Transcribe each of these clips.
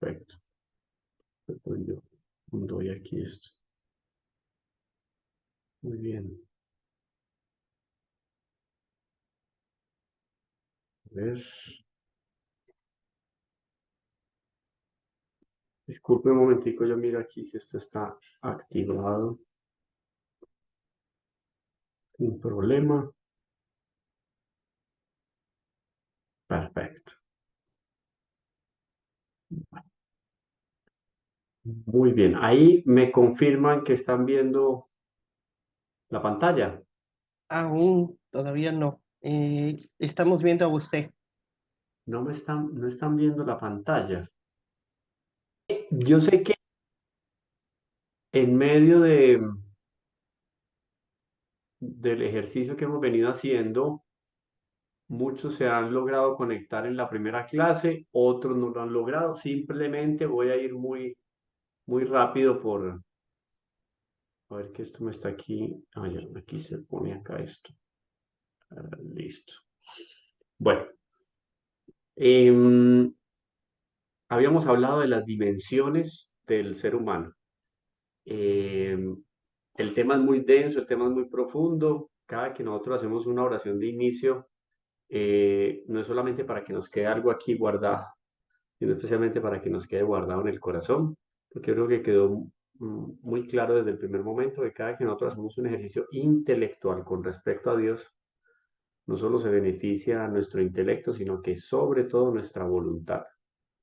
Perfecto. Entonces yo doy aquí esto. Muy bien. A ver. Disculpe un momentico, yo miro aquí si esto está activado. Sin problema. Perfecto. Muy bien. Ahí me confirman que están viendo la pantalla. Aún todavía no. Estamos viendo a usted. No están viendo la pantalla. Yo sé que en medio del ejercicio que hemos venido haciendo, muchos se han logrado conectar en la primera clase, otros no lo han logrado. Simplemente voy a ir muy rápido a ver que esto me está aquí. Ah, ya, aquí se pone acá esto. Listo. Bueno, em, habíamos hablado de las dimensiones del ser humano. Em, el tema es muy denso, el tema es muy profundo. Cada que nosotros hacemos una oración de inicio, no es solamente para que nos quede algo aquí guardado, sino especialmente para que nos quede guardado en el corazón, porque yo creo que quedó muy claro desde el primer momento que cada que nosotros hacemos un ejercicio intelectual con respecto a Dios, no solo se beneficia a nuestro intelecto, sino que sobre todo nuestra voluntad,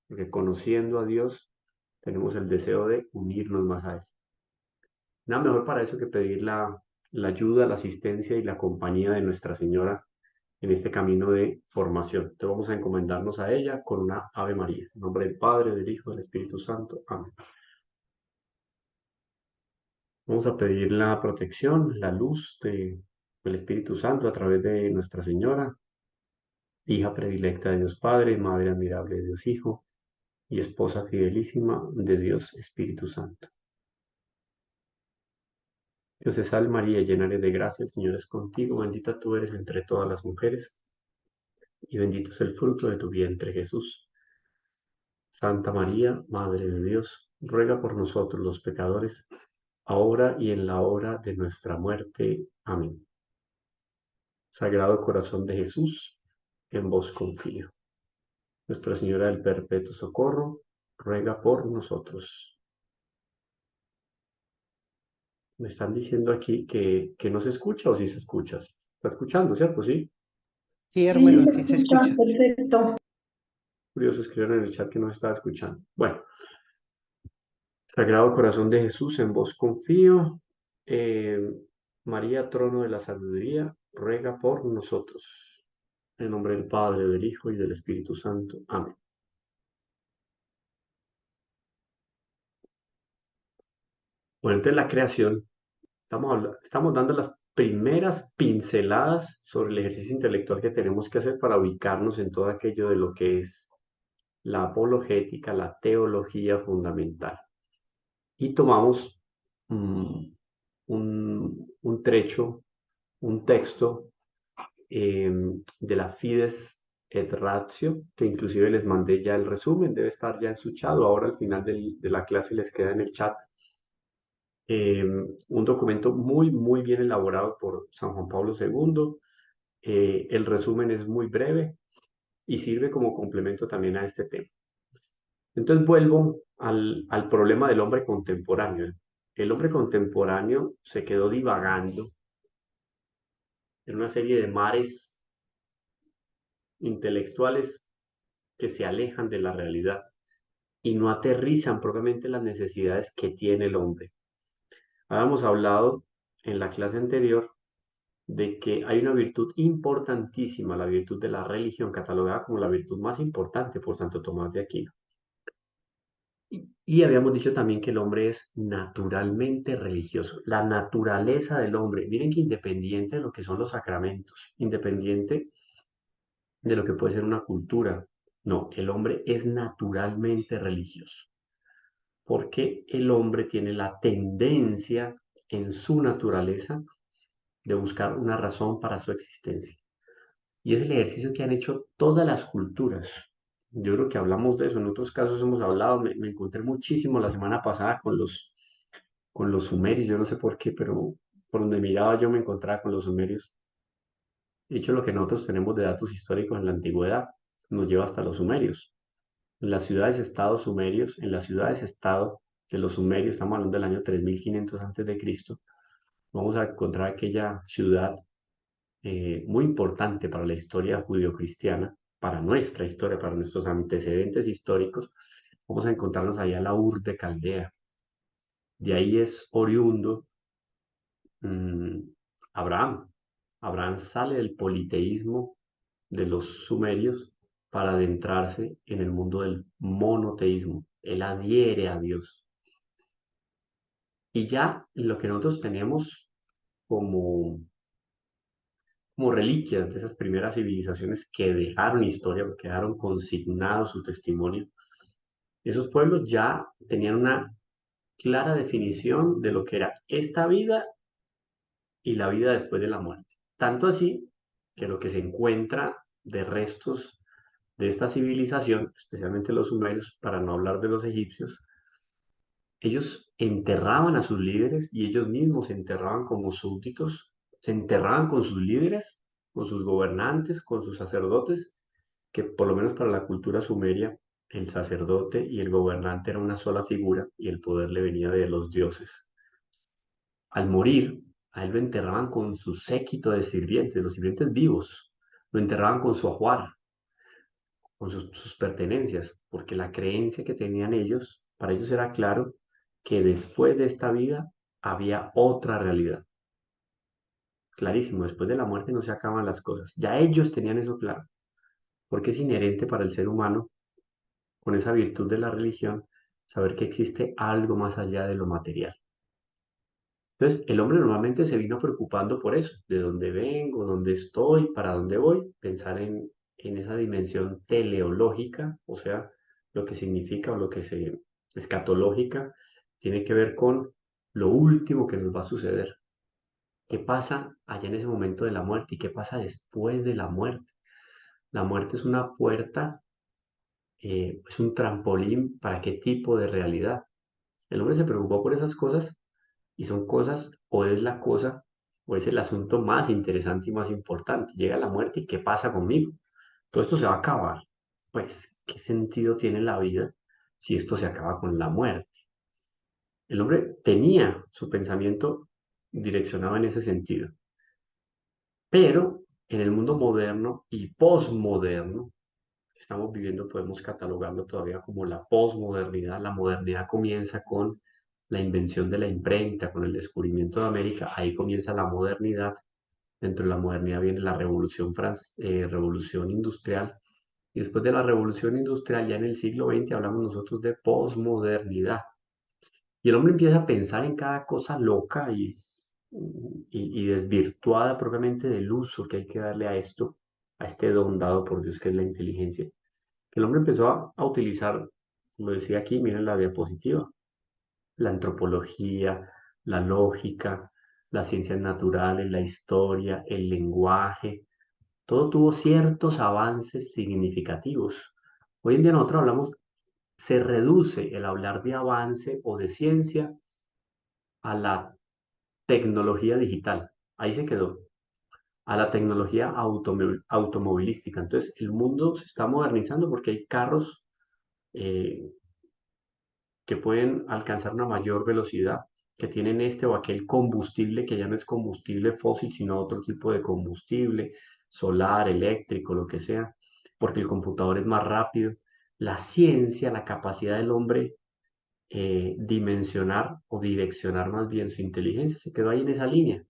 porque conociendo a Dios tenemos el deseo de unirnos más a Él. Nada mejor para eso que pedir la ayuda, la asistencia y la compañía de Nuestra Señora en este camino de formación. Entonces vamos a encomendarnos a ella con una Ave María. En nombre del Padre, del Hijo, del Espíritu Santo. Amén. Vamos a pedir la protección, la luz del Espíritu Santo a través de Nuestra Señora, hija predilecta de Dios Padre, madre admirable de Dios Hijo y esposa fidelísima de Dios Espíritu Santo. Dios te salve María, llena eres de gracia, el Señor es contigo, bendita tú eres entre todas las mujeres y bendito es el fruto de tu vientre Jesús. Santa María, Madre de Dios, ruega por nosotros los pecadores, ahora y en la hora de nuestra muerte. Amén. Sagrado Corazón de Jesús, en vos confío. Nuestra Señora del Perpetuo Socorro, ruega por nosotros. Me están diciendo aquí que no se escucha o sí se escucha. Está escuchando, ¿cierto? Sí. Sí, Sí, sí, hermano, se sí se escucha, escucha. perfecto. Curioso, escribieron en el chat que no estaba escuchando. Bueno, Sagrado Corazón de Jesús, en vos confío. Eh, María, trono de la sabiduría, ruega por nosotros. En nombre del Padre, del Hijo y del Espíritu Santo. Amén. Bueno, entonces la creación, estamos dando las primeras pinceladas sobre el ejercicio intelectual que tenemos que hacer para ubicarnos en todo aquello de lo que es la apologética, la teología fundamental. Y tomamos un trecho, un texto de la Fides et Ratio, que inclusive les mandé ya el resumen, debe estar ya ensuchado, ahora al final de la clase les queda en el chat. Un documento muy bien elaborado por San Juan Pablo II. El resumen es muy breve y sirve como complemento también a este tema. Entonces vuelvo al problema del hombre contemporáneo. El hombre contemporáneo se quedó divagando en una serie de mares intelectuales que se alejan de la realidad y no aterrizan propiamente las necesidades que tiene el hombre. Habíamos hablado en la clase anterior de que hay una virtud importantísima, la virtud de la religión, catalogada como la virtud más importante por Santo Tomás de Aquino. Y habíamos dicho también que el hombre es naturalmente religioso. La naturaleza del hombre, miren que independiente de lo que son los sacramentos, independiente de lo que puede ser una cultura, no, el hombre es naturalmente religioso, porque el hombre tiene la tendencia en su naturaleza de buscar una razón para su existencia. Y es el ejercicio que han hecho todas las culturas. Yo creo que hablamos de eso, en otros casos hemos hablado, me encontré muchísimo la semana pasada con los sumerios, yo no sé por qué, pero por donde miraba yo me encontraba con los sumerios. De hecho, lo que nosotros tenemos de datos históricos en la antigüedad nos lleva hasta los sumerios. En las ciudades-estado sumerios, en las ciudades-estado de los sumerios, estamos hablando del año 3500 antes de Cristo, vamos a encontrar aquella ciudad muy importante para la historia judio-cristiana, para nuestra historia, para nuestros antecedentes históricos. Vamos a encontrarnos allá la Ur de Caldea. De ahí es oriundo mm, Abraham. Abraham sale del politeísmo de los sumerios para adentrarse en el mundo del monoteísmo. Él adhiere a Dios. Y ya lo que nosotros tenemos como, como reliquias de esas primeras civilizaciones que dejaron historia, que dejaron consignado su testimonio, esos pueblos ya tenían una clara definición de lo que era esta vida y la vida después de la muerte. Tanto así que lo que se encuentra de restos de esta civilización, especialmente los sumerios, para no hablar de los egipcios, ellos enterraban a sus líderes y ellos mismos se enterraban como súbditos, se enterraban con sus líderes, con sus gobernantes, con sus sacerdotes, que por lo menos para la cultura sumeria, el sacerdote y el gobernante era una sola figura y el poder le venía de los dioses. Al morir, a él lo enterraban con su séquito de sirvientes, los sirvientes vivos, lo enterraban con su ajuar, con sus pertenencias, porque la creencia que tenían ellos, para ellos era claro que después de esta vida había otra realidad. Clarísimo, después de la muerte no se acaban las cosas. Ya ellos tenían eso claro, porque es inherente para el ser humano, con esa virtud de la religión, saber que existe algo más allá de lo material. Entonces, el hombre normalmente se vino preocupando por eso, de dónde vengo, dónde estoy, para dónde voy, pensar en esa dimensión teleológica, o sea, lo que significa o lo que se escatológica, tiene que ver con lo último que nos va a suceder. ¿Qué pasa allá en ese momento de la muerte y qué pasa después de la muerte? La muerte es una puerta, es un trampolín para qué tipo de realidad. El hombre se preocupó por esas cosas y son cosas, o es la cosa, o es el asunto más interesante y más importante. Llega la muerte y ¿qué pasa conmigo? Todo esto se va a acabar. Pues, ¿qué sentido tiene la vida si esto se acaba con la muerte? El hombre tenía su pensamiento direccionado en ese sentido, pero en el mundo moderno y posmoderno que estamos viviendo podemos catalogarlo todavía como la posmodernidad. La modernidad comienza con la invención de la imprenta, con el descubrimiento de América. Ahí comienza la modernidad. Dentro de la modernidad viene la revolución industrial. Y después de la revolución industrial, ya en el siglo XX, hablamos nosotros de posmodernidad. Y el hombre empieza a pensar en cada cosa loca y desvirtuada propiamente del uso que hay que darle a esto, a este don dado por Dios que es la inteligencia. El hombre empezó a utilizar, lo decía aquí, miren la diapositiva, la antropología, la lógica, las ciencias naturales, la historia, el lenguaje, todo tuvo ciertos avances significativos. Hoy en día nosotros hablamos, se reduce el hablar de avance o de ciencia a la tecnología digital. Ahí se quedó, a la tecnología automovilística. Entonces, el mundo se está modernizando porque hay carros eh, que pueden alcanzar una mayor velocidad, que tienen este o aquel combustible que ya no es combustible fósil, sino otro tipo de combustible, solar, eléctrico, lo que sea, porque el computador es más rápido. La ciencia, la capacidad del hombre dimensionar o direccionar más bien su inteligencia se quedó ahí en esa línea.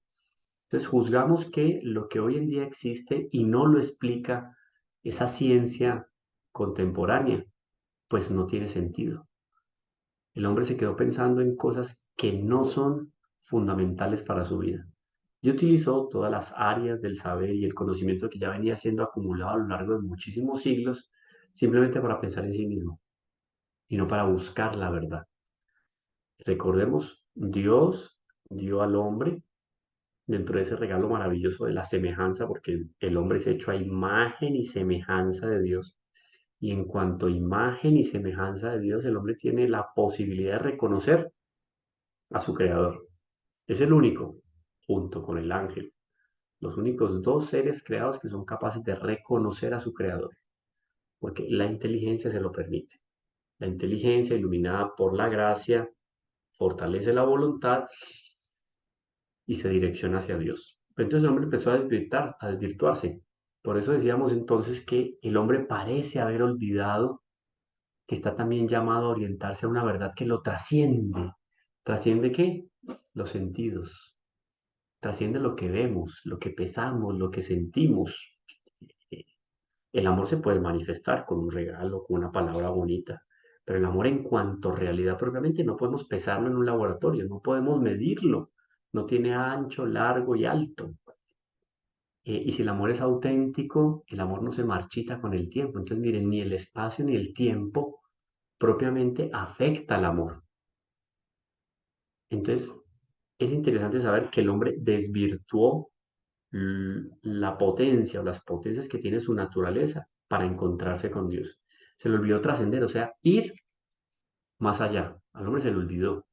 Entonces juzgamos que lo que hoy en día existe y no lo explica esa ciencia contemporánea, pues no tiene sentido. El hombre se quedó pensando en cosas que no son fundamentales para su vida. Y utilizó todas las áreas del saber y el conocimiento que ya venía siendo acumulado a lo largo de muchísimos siglos, simplemente para pensar en sí mismo y no para buscar la verdad. Recordemos, Dios dio al hombre dentro de ese regalo maravilloso de la semejanza, porque el hombre es hecho a imagen y semejanza de Dios. Y en cuanto a imagen y semejanza de Dios, el hombre tiene la posibilidad de reconocer a su creador. Es el único, junto con el ángel, los únicos dos seres creados que son capaces de reconocer a su creador, porque la inteligencia se lo permite. La inteligencia, iluminada por la gracia, fortalece la voluntad y se direcciona hacia Dios. Entonces el hombre empezó a desvirtuarse. Por eso decíamos entonces que el hombre parece haber olvidado que está también llamado a orientarse a una verdad que lo trasciende. ¿Trasciende qué? Los sentidos. Trasciende lo que vemos, lo que pesamos, lo que sentimos. El amor se puede manifestar con un regalo, con una palabra bonita, pero el amor en cuanto a realidad propiamente no podemos pesarlo en un laboratorio, no podemos medirlo. No tiene ancho, largo y alto. Y si el amor es auténtico, el amor no se marchita con el tiempo. Entonces, miren, ni el espacio ni el tiempo propiamente afecta al amor. Entonces, es interesante saber que el hombre desvirtuó la potencia o las potencias que tiene su naturaleza para encontrarse con Dios. Se le olvidó trascender, o sea, ir más allá. Al hombre se le olvidó.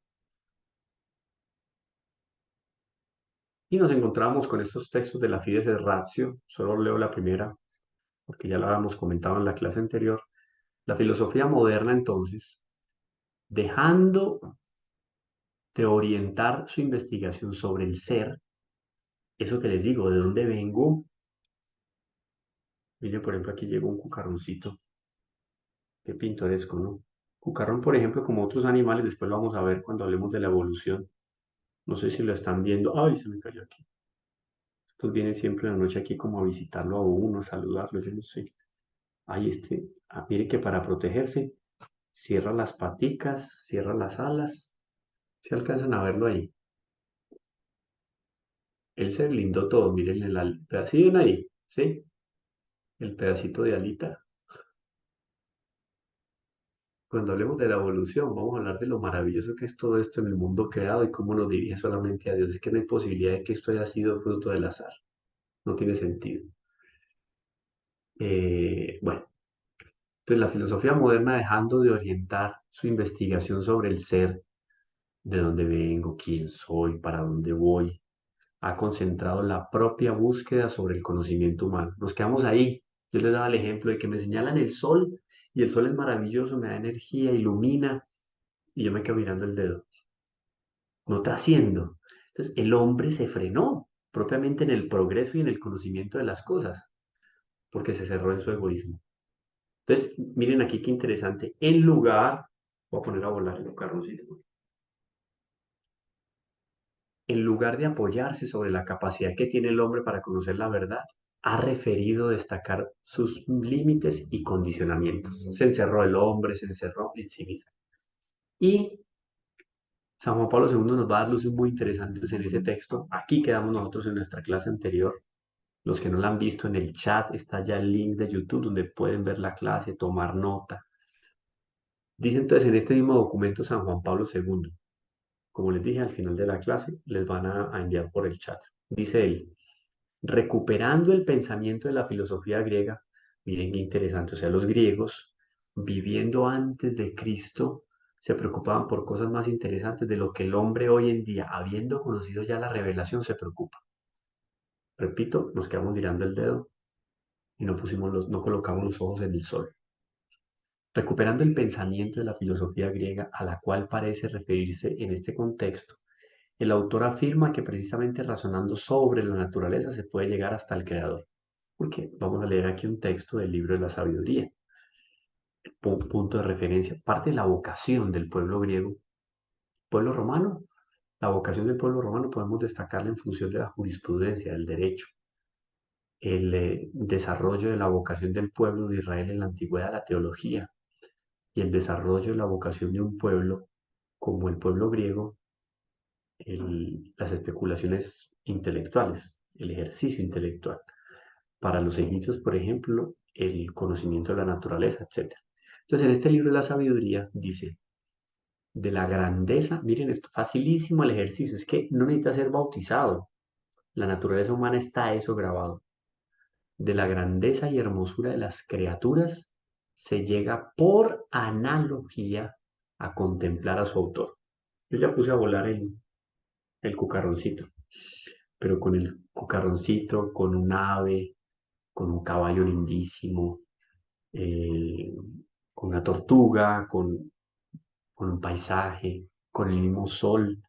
Y nos encontramos con estos textos de la Fides et Ratio. Solo leo la primera, porque ya la habíamos comentado en la clase anterior. La filosofía moderna, entonces, dejando de orientar su investigación sobre el ser, eso que les digo, de dónde vengo. Miren, por ejemplo, aquí llegó un cucarroncito. Qué pintoresco, ¿no? Cucarrón, por ejemplo, como otros animales, después lo vamos a ver cuando hablemos de la evolución. No sé si lo están viendo. ¡Ay, se me cayó aquí! Estos vienen siempre en la noche aquí como a visitarlo a uno, a saludarlo, yo no sé. Ay, mire que para protegerse, cierra las paticas, cierra las alas. ¿Se alcanzan a verlo ahí? Él se blindó todo, miren el pedacito ahí, ¿sí? El pedacito de alita. Cuando hablemos de la evolución, vamos a hablar de lo maravilloso que es todo esto en el mundo creado y cómo nos dirige solamente a Dios. Es que no hay posibilidad de que esto haya sido fruto del azar. No tiene sentido. Bueno, entonces la filosofía moderna, dejando de orientar su investigación sobre el ser, de dónde vengo, quién soy, para dónde voy, ha concentrado la propia búsqueda sobre el conocimiento humano. Nos quedamos ahí. Yo les daba el ejemplo de que me señalan el sol y el sol es maravilloso, me da energía, ilumina y yo me quedo mirando el dedo. No trasciendo. Entonces el hombre se frenó propiamente en el progreso y en el conocimiento de las cosas porque se cerró en su egoísmo. Entonces, miren aquí qué interesante. Voy a poner a volar el carroncito. En lugar de apoyarse sobre la capacidad que tiene el hombre para conocer la verdad, ha referido destacar sus límites y condicionamientos. Se encerró el hombre, se encerró en sí mismo. Y San Juan Pablo II nos va a dar luces muy interesantes en ese texto. Aquí quedamos nosotros en nuestra clase anterior. Los que no la han visto en el chat, está ya el link de YouTube donde pueden ver la clase, tomar nota. Dice entonces en este mismo documento San Juan Pablo II, como les dije al final de la clase, les van a enviar por el chat. Dice él, recuperando el pensamiento de la filosofía griega, miren qué interesante, o sea, los griegos, viviendo antes de Cristo, se preocupaban por cosas más interesantes de lo que el hombre hoy en día, habiendo conocido ya la revelación, se preocupa. Repito, nos quedamos mirando el dedo y no colocamos los ojos en el sol. Recuperando el pensamiento de la filosofía griega a la cual parece referirse en este contexto, el autor afirma que precisamente razonando sobre la naturaleza se puede llegar hasta el creador. Porque vamos a leer aquí un texto del libro de la sabiduría, punto de referencia, parte de la vocación del pueblo griego, pueblo romano. La vocación del pueblo romano podemos destacarla en función de la jurisprudencia, del derecho, el desarrollo de la vocación del pueblo de Israel en la antigüedad, la teología, y el desarrollo de la vocación de un pueblo como el pueblo griego, las especulaciones intelectuales, el ejercicio intelectual. Para los egipcios, por ejemplo, el conocimiento de la naturaleza, etc. Entonces, en este libro de la sabiduría dice, de la grandeza, miren esto, facilísimo el ejercicio, es que no necesita ser bautizado, la naturaleza humana está eso grabado, de la grandeza y hermosura de las criaturas se llega por analogía a contemplar a su autor. Yo ya puse a volar el cucarroncito, pero con el cucarroncito, con un ave, con un caballo lindísimo, eh, con una tortuga, con un paisaje, con el mismo sol,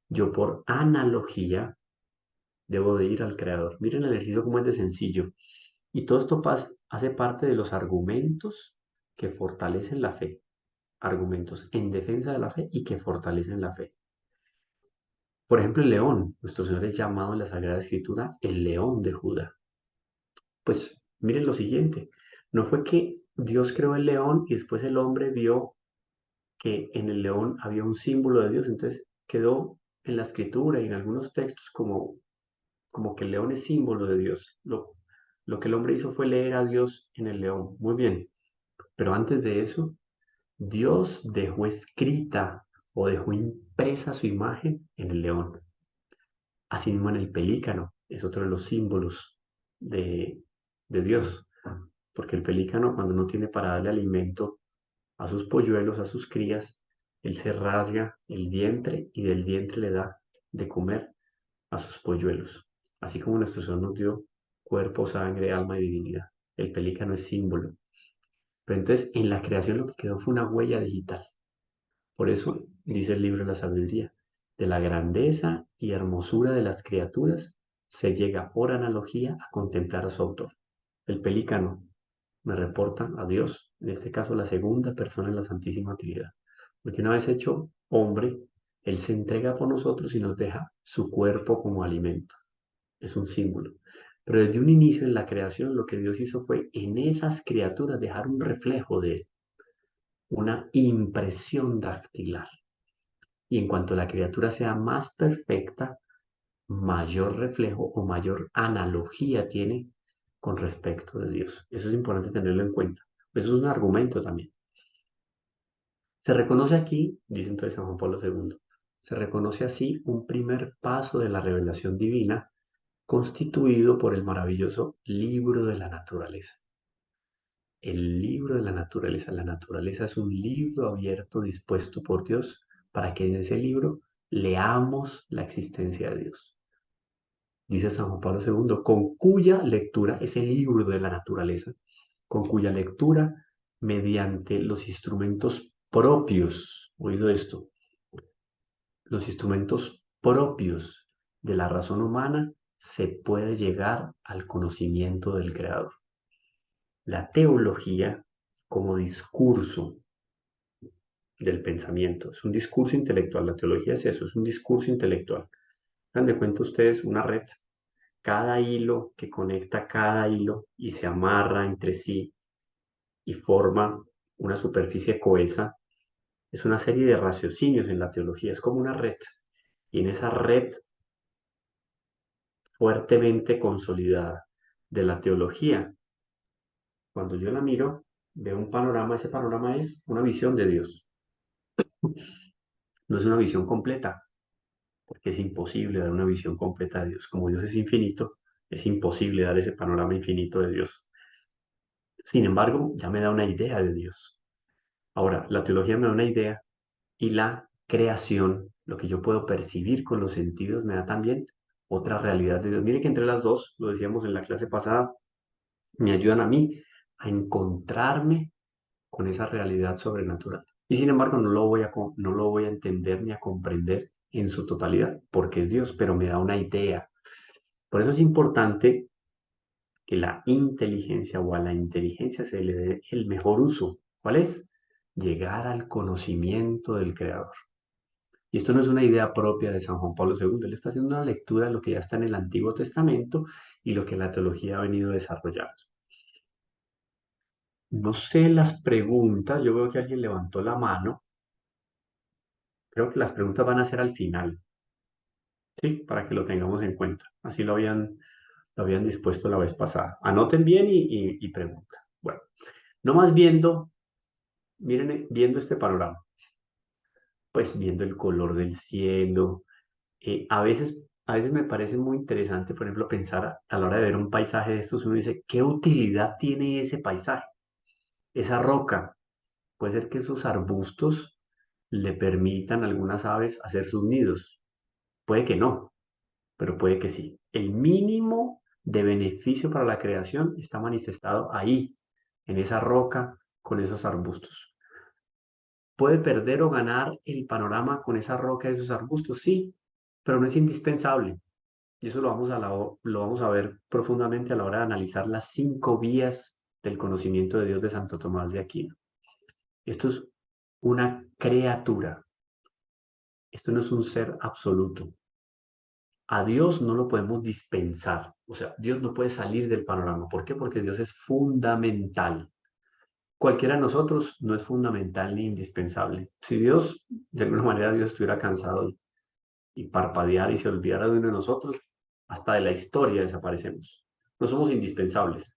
yo por analogía debo de ir al creador. Miren el ejercicio como es de sencillo. Y todo esto hace parte de los argumentos que fortalecen la fe. Argumentos en defensa de la fe y que fortalecen la fe. Por ejemplo, el león. Nuestro Señor es llamado en la Sagrada Escritura el león de Judá. Pues miren lo siguiente. No fue que Dios creó el león y después el hombre vio que en el león había un símbolo de Dios. Entonces quedó en la escritura y en algunos textos como que el león es símbolo de Dios. Lo que el hombre hizo fue leer a Dios en el león. Muy bien. Pero antes de eso, Dios dejó escrita o dejó impresa su imagen en el león. Asimismo en el pelícano, es otro de los símbolos de, de Dios. Porque el pelícano, cuando no tiene para darle alimento a sus polluelos, a sus crías, él se rasga el vientre y del vientre le da de comer a sus polluelos. Así como nuestro Señor nos dio cuerpo, sangre, alma y divinidad. El pelícano es símbolo. Pero entonces en la creación lo que quedó fue una huella digital. Por eso dice el libro de la sabiduría, de la grandeza y hermosura de las criaturas se llega por analogía a contemplar a su autor. El pelícano me reporta a Dios, en este caso la segunda persona en la Santísima Trinidad. Porque una vez hecho hombre, Él se entrega por nosotros y nos deja su cuerpo como alimento. Es un símbolo. Pero desde un inicio en la creación, lo que Dios hizo fue en esas criaturas dejar un reflejo de Él, una impresión dactilar. Y en cuanto la criatura sea más perfecta, mayor reflejo o mayor analogía tiene con respecto de Dios. Eso es importante tenerlo en cuenta. Eso es un argumento también. Se reconoce aquí, dice entonces San Juan Pablo II, se reconoce así un primer paso de la revelación divina constituido por el maravilloso libro de la naturaleza. El libro de la naturaleza. La naturaleza es un libro abierto dispuesto por Dios para que en ese libro leamos la existencia de Dios. Dice San Juan Pablo II, con cuya lectura, ese libro de la naturaleza, con cuya lectura, mediante los instrumentos propios, oído esto, los instrumentos propios de la razón humana, se puede llegar al conocimiento del Creador. La teología como discurso del pensamiento, es un discurso intelectual. La teología es eso, es un discurso intelectual. Dan de cuenta ustedes una red, cada hilo que conecta cada hilo y se amarra entre sí y forma una superficie cohesa, es una serie de raciocinios en la teología, es como una red. Y en esa red fuertemente consolidada de la teología, cuando yo la miro, veo un panorama, ese panorama es una visión de Dios, no es una visión completa, porque es imposible dar una visión completa de Dios. Como Dios es infinito, es imposible dar ese panorama infinito de Dios. Sin embargo, ya me da una idea de Dios. Ahora, la teología me da una idea y la creación, lo que yo puedo percibir con los sentidos, me da también otra realidad de Dios. Mire que entre las dos, lo decíamos en la clase pasada, me ayudan a mí a encontrarme con esa realidad sobrenatural. Y sin embargo, no lo voy a entender ni a comprender en su totalidad, porque es Dios, pero me da una idea. Por eso es importante que la inteligencia o a la inteligencia se le dé el mejor uso. ¿Cuál es? Llegar al conocimiento del Creador. Y esto no es una idea propia de San Juan Pablo II, él está haciendo una lectura de lo que ya está en el Antiguo Testamento y lo que la teología ha venido desarrollando. No sé las preguntas, yo veo que alguien levantó la mano, creo que las preguntas van a ser al final, ¿sí? Para que lo tengamos en cuenta. Así lo habían dispuesto la vez pasada. Anoten bien y pregunten. Bueno, no más viendo, miren, viendo este panorama, pues viendo el color del cielo, a veces me parece muy interesante, por ejemplo, pensar a la hora de ver un paisaje de estos, uno dice, ¿qué utilidad tiene ese paisaje? Esa roca, puede ser que esos arbustos le permitan a algunas aves hacer sus nidos. Puede que no, pero puede que sí. El mínimo de beneficio para la creación está manifestado ahí, en esa roca, con esos arbustos. ¿Puede perder o ganar el panorama con esa roca y esos arbustos? Sí, pero no es indispensable. Y eso lo vamos a ver profundamente a la hora de analizar las 5 vías del conocimiento de Dios de Santo Tomás de Aquino. Esto es una criatura. Esto no es un ser absoluto. A Dios no lo podemos dispensar. O sea, Dios no puede salir del panorama. ¿Por qué? Porque Dios es fundamental. Cualquiera de nosotros no es fundamental ni indispensable. Si Dios, de alguna manera, Dios estuviera cansado y parpadear y se olvidara de uno de nosotros, hasta de la historia desaparecemos. No somos indispensables.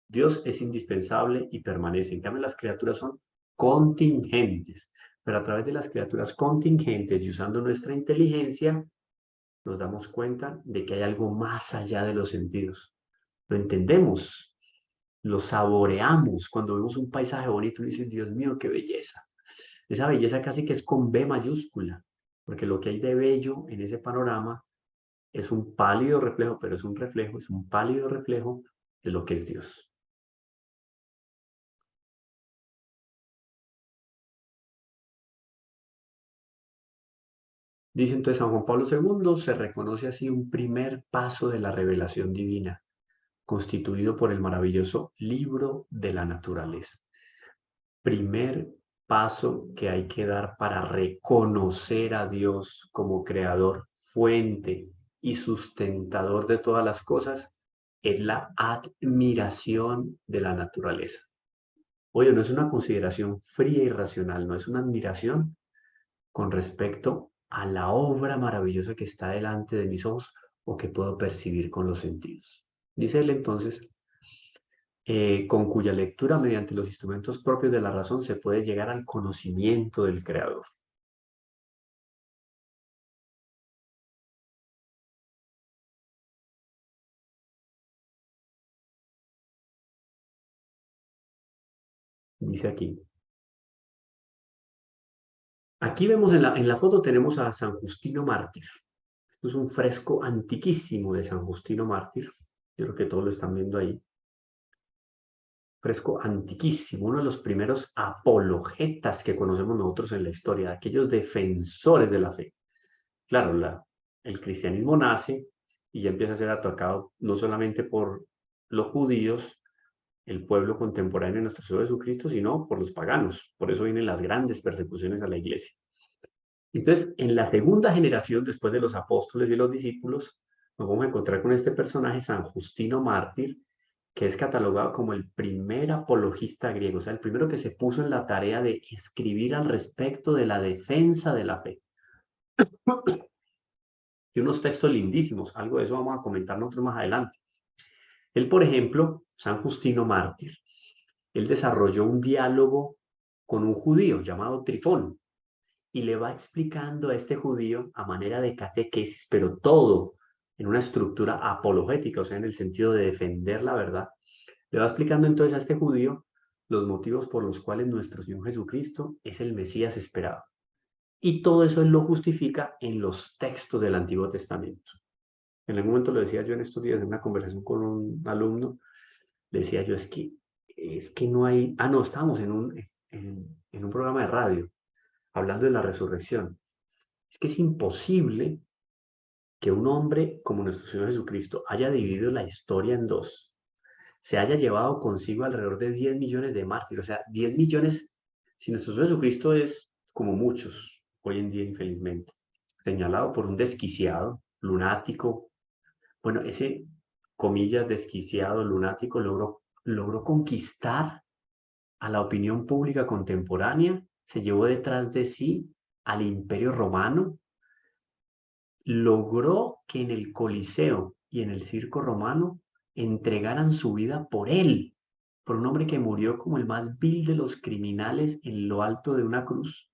Dios es indispensable y permanece. En cambio, las criaturas son contingentes. Pero a través de las criaturas contingentes y usando nuestra inteligencia, nos damos cuenta de que hay algo más allá de los sentidos. Lo entendemos, lo saboreamos. Cuando vemos un paisaje bonito, y dices, Dios mío, qué belleza. Esa belleza casi que es con B mayúscula, porque lo que hay de bello en ese panorama es un pálido reflejo, pero es un reflejo, es un pálido reflejo de lo que es Dios. Dice entonces San Juan Pablo II, se reconoce así un primer paso de la revelación divina, constituido por el maravilloso libro de la naturaleza. Primer paso que hay que dar para reconocer a Dios como creador, fuente y sustentador de todas las cosas, es la admiración de la naturaleza. Oye, no es una consideración fría y racional, no es una admiración con respecto a la obra maravillosa que está delante de mis ojos o que puedo percibir con los sentidos. Dice él entonces, con cuya lectura mediante los instrumentos propios de la razón se puede llegar al conocimiento del Creador. Dice aquí. Aquí vemos en la foto tenemos a San Justino Mártir. Esto es un fresco antiquísimo de San Justino Mártir. Yo creo que todos lo están viendo ahí. Fresco antiquísimo, uno de los primeros apologetas que conocemos nosotros en la historia, aquellos defensores de la fe. Claro, el cristianismo nace y ya empieza a ser atacado no solamente por los judíos, el pueblo contemporáneo de nuestro Señor Jesucristo, sino por los paganos. Por eso vienen las grandes persecuciones a la iglesia. Entonces, en la segunda generación, después de los apóstoles y los discípulos, nos vamos a encontrar con este personaje, San Justino Mártir, que es catalogado como el primer apologista griego, o sea, el primero que se puso en la tarea de escribir al respecto de la defensa de la fe. Y unos textos lindísimos, algo de eso vamos a comentar nosotros más adelante. Él, por ejemplo, San Justino Mártir, él desarrolló un diálogo con un judío llamado Trifón y le va explicando a este judío a manera de catequesis, pero todo en una estructura apologética, o sea, en el sentido de defender la verdad. Le va explicando entonces a este judío los motivos por los cuales nuestro Señor Jesucristo es el Mesías esperado. Y todo eso él lo justifica en los textos del Antiguo Testamento. En algún momento lo decía yo en estos días en una conversación con un alumno, le decía yo, es que no hay, no, estábamos en un programa de radio hablando de la resurrección. Es que es imposible que un hombre como nuestro Señor Jesucristo haya dividido la historia en dos, se haya llevado consigo alrededor de 10 millones de mártires, o sea, 10 millones, si nuestro Señor Jesucristo es como muchos hoy en día, infelizmente, señalado por un desquiciado, lunático, bueno, ese, comillas, desquiciado, lunático, logró conquistar a la opinión pública contemporánea, se llevó detrás de sí al Imperio Romano, logró que en el Coliseo y en el circo romano entregaran su vida por él, por un hombre que murió como el más vil de los criminales en lo alto de una cruz.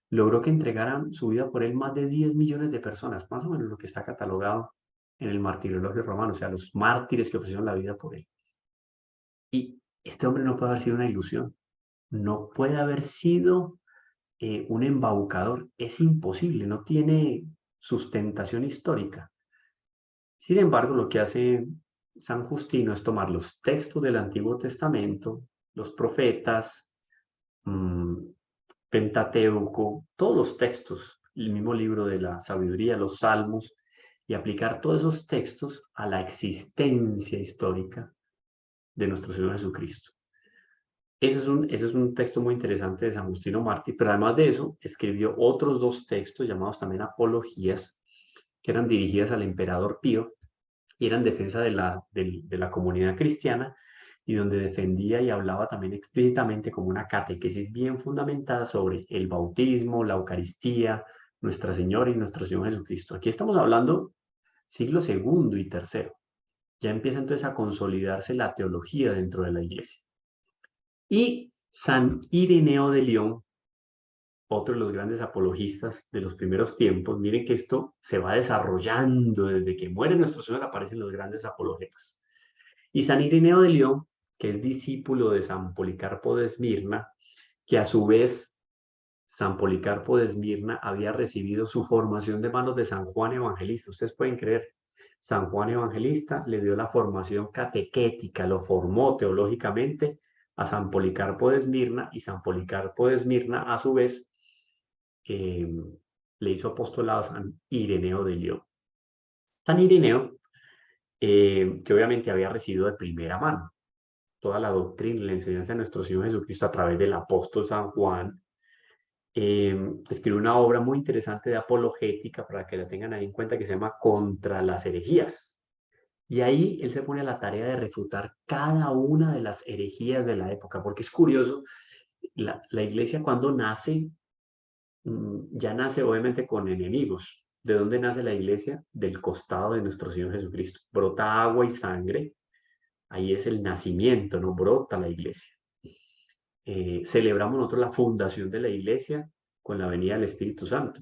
Logró que entregaran su vida por él más de 10 millones de personas, más o menos lo que está catalogado en el martirologio romano, o sea, los mártires que ofrecieron la vida por él. Y este hombre no puede haber sido una ilusión, no puede haber sido un embaucador, es imposible, no tiene sustentación histórica. Sin embargo, lo que hace San Justino es tomar los textos del Antiguo Testamento, los profetas, mmm, Pentateuco, todos los textos, el mismo libro de la sabiduría, los salmos, y aplicar todos esos textos a la existencia histórica de nuestro Señor Jesucristo. Ese es un texto muy interesante de San Justino Mártir, pero además de eso, escribió otros dos textos llamados también apologías, que eran dirigidas al emperador Pío y eran defensa de la comunidad cristiana, y donde defendía y hablaba también explícitamente como una catequesis bien fundamentada sobre el bautismo, la Eucaristía, Nuestra Señora y nuestro Señor Jesucristo. Aquí estamos hablando siglo segundo y tercero. Ya empieza entonces a consolidarse la teología dentro de la iglesia. Y San Ireneo de León, otro de los grandes apologistas de los primeros tiempos, miren que esto se va desarrollando desde que muere nuestro Señor, aparecen los grandes apologetas. Y San Ireneo de León, que es discípulo de San Policarpo de Esmirna, que a su vez San Policarpo de Esmirna había recibido su formación de manos de San Juan Evangelista. Ustedes pueden creer, San Juan Evangelista le dio la formación catequética, lo formó teológicamente a San Policarpo de Esmirna, y San Policarpo de Esmirna a su vez eh, le hizo apostolado a San Ireneo de León. San Ireneo, que obviamente había recibido de primera mano toda la doctrina y la enseñanza de nuestro Señor Jesucristo a través del apóstol San Juan, escribió una obra muy interesante de apologética, para que la tengan ahí en cuenta, que se llama Contra las herejías. Y ahí él se pone a la tarea de refutar cada una de las herejías de la época, porque es curioso, la iglesia cuando nace, ya nace obviamente con enemigos. ¿De dónde nace la iglesia? Del costado de nuestro Señor Jesucristo. Brota agua y sangre, ahí es el nacimiento, no brota la iglesia. Celebramos nosotros la fundación de la iglesia con la venida del Espíritu Santo.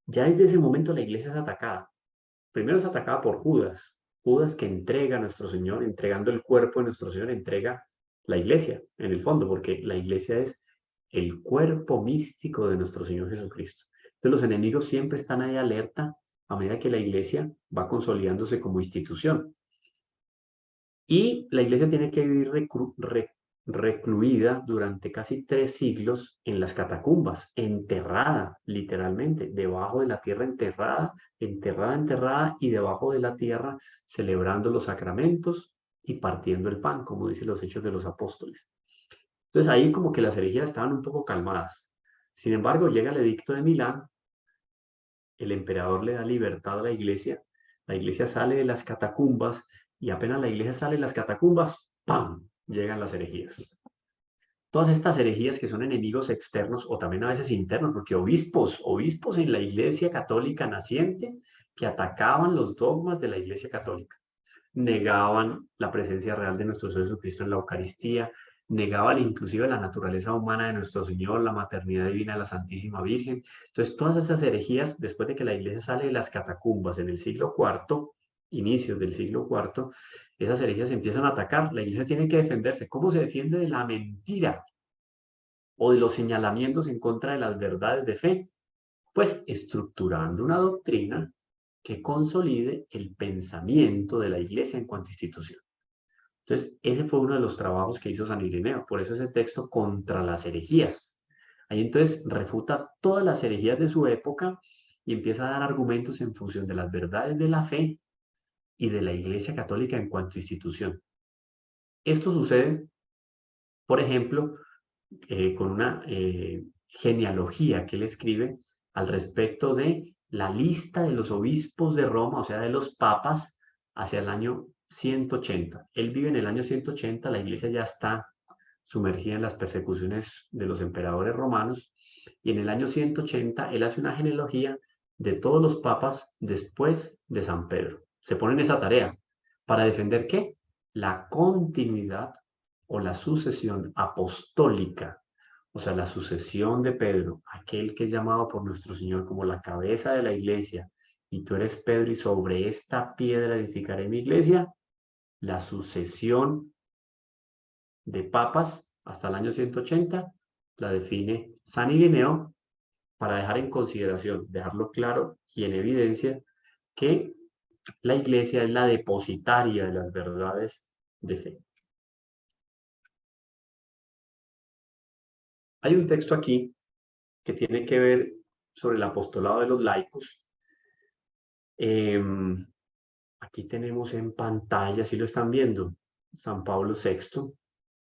Ya desde ese momento la iglesia es atacada. Primero es atacada por Judas, Judas que entrega a nuestro Señor, entregando el cuerpo de nuestro Señor, entrega la iglesia, en el fondo, porque la iglesia es el cuerpo místico de nuestro Señor Jesucristo. Entonces los enemigos siempre están ahí alerta a medida que la iglesia va consolidándose como institución. Y la iglesia tiene que vivir recluida durante casi 3 siglos en las catacumbas, enterrada literalmente, debajo de la tierra, enterrada, y debajo de la tierra, celebrando los sacramentos y partiendo el pan, como dicen los Hechos de los Apóstoles. Entonces ahí como que las herejías estaban un poco calmadas. Sin embargo, llega el edicto de Milán, el emperador le da libertad a la iglesia sale de las catacumbas, y apenas la iglesia sale de las catacumbas, ¡pam!, llegan las herejías. Todas estas herejías que son enemigos externos o también a veces internos, porque obispos en la iglesia católica naciente que atacaban los dogmas de la iglesia católica, negaban la presencia real de nuestro Señor Jesucristo en la Eucaristía, negaban inclusive la naturaleza humana de nuestro Señor, la maternidad divina de la Santísima Virgen. Entonces, todas esas herejías, después de que la iglesia sale de las catacumbas en el siglo IV, inicios del siglo IV, esas herejías empiezan a atacar. La iglesia tiene que defenderse. ¿Cómo se defiende de la mentira o de los señalamientos en contra de las verdades de fe? Pues estructurando una doctrina que consolide el pensamiento de la iglesia en cuanto a institución. Entonces, ese fue uno de los trabajos que hizo San Ireneo. Por eso ese texto Contra las herejías. Ahí entonces refuta todas las herejías de su época y empieza a dar argumentos en función de las verdades de la fe y de la Iglesia Católica en cuanto a institución. Esto sucede, por ejemplo, con una genealogía que él escribe al respecto de la lista de los obispos de Roma, o sea, de los papas, hacia el año 180. Él vive en el año 180, la iglesia ya está sumergida en las persecuciones de los emperadores romanos, y en el año 180 él hace una genealogía de todos los papas después de San Pedro. Se pone en esa tarea para defender ¿qué? La continuidad o la sucesión apostólica, o sea, la sucesión de Pedro, aquel que es llamado por nuestro Señor como la cabeza de la iglesia, y tú eres Pedro y sobre esta piedra edificaré mi iglesia. La sucesión de papas hasta el año 180 la define San Ireneo para dejar en consideración, dejarlo claro y en evidencia que la Iglesia es la depositaria de las verdades de fe. Hay un texto aquí que tiene que ver sobre el apostolado de los laicos. Aquí tenemos en pantalla, si lo están viendo, San Pablo VI.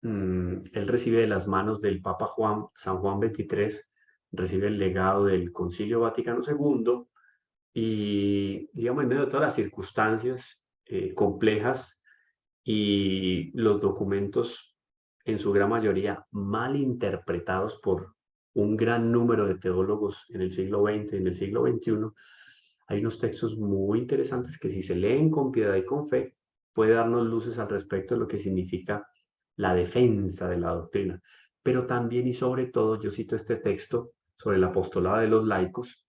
Él recibe de las manos del Papa San Juan XXIII, recibe el legado del Concilio Vaticano II y, digamos, en medio de todas las circunstancias complejas y los documentos, en su gran mayoría, mal interpretados por un gran número de teólogos en el siglo XX y en el siglo XXI, hay unos textos muy interesantes que si se leen con piedad y con fe, puede darnos luces al respecto de lo que significa la defensa de la doctrina. Pero también y sobre todo, yo cito este texto sobre el apostolado de los laicos,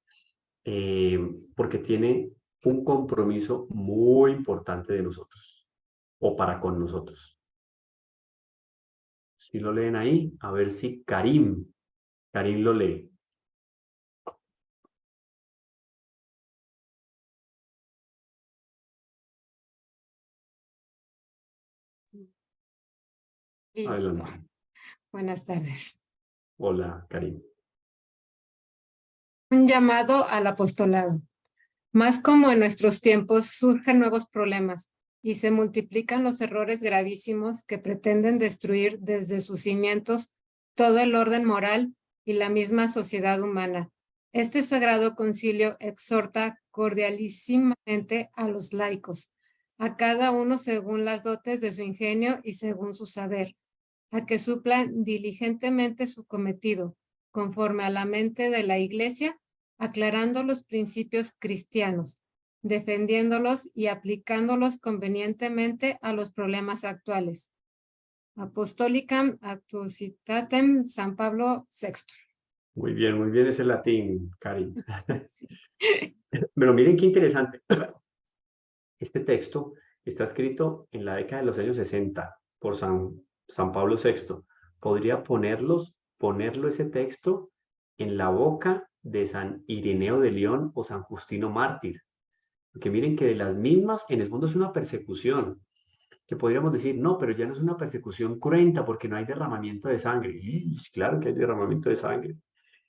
porque tiene un compromiso muy importante de nosotros, o para con nosotros. Si lo leen ahí, a ver si Karim lo lee. Listo. Adelante. Buenas tardes. Hola, Karim. Un llamado al apostolado. Más como en nuestros tiempos surgen nuevos problemas y se multiplican los errores gravísimos que pretenden destruir desde sus cimientos todo el orden moral y la misma sociedad humana. Este Sagrado Concilio exhorta cordialísimamente a los laicos, a cada uno según las dotes de su ingenio y según su saber, a que suplan diligentemente su cometido, conforme a la mente de la Iglesia, aclarando los principios cristianos, defendiéndolos y aplicándolos convenientemente a los problemas actuales. Apostolicam Actuositatem San Pablo VI. Muy bien ese latín, Karim. Sí. Pero miren qué interesante. Este texto está escrito en la década de los años 60 por San Pablo VI. Podría ponerlo ese texto en la boca de San Ireneo de León o San Justino Mártir. Porque miren que de las mismas, en el fondo es una persecución, que podríamos decir, no, pero ya no es una persecución cruenta porque no hay derramamiento de sangre. Y claro que hay derramamiento de sangre.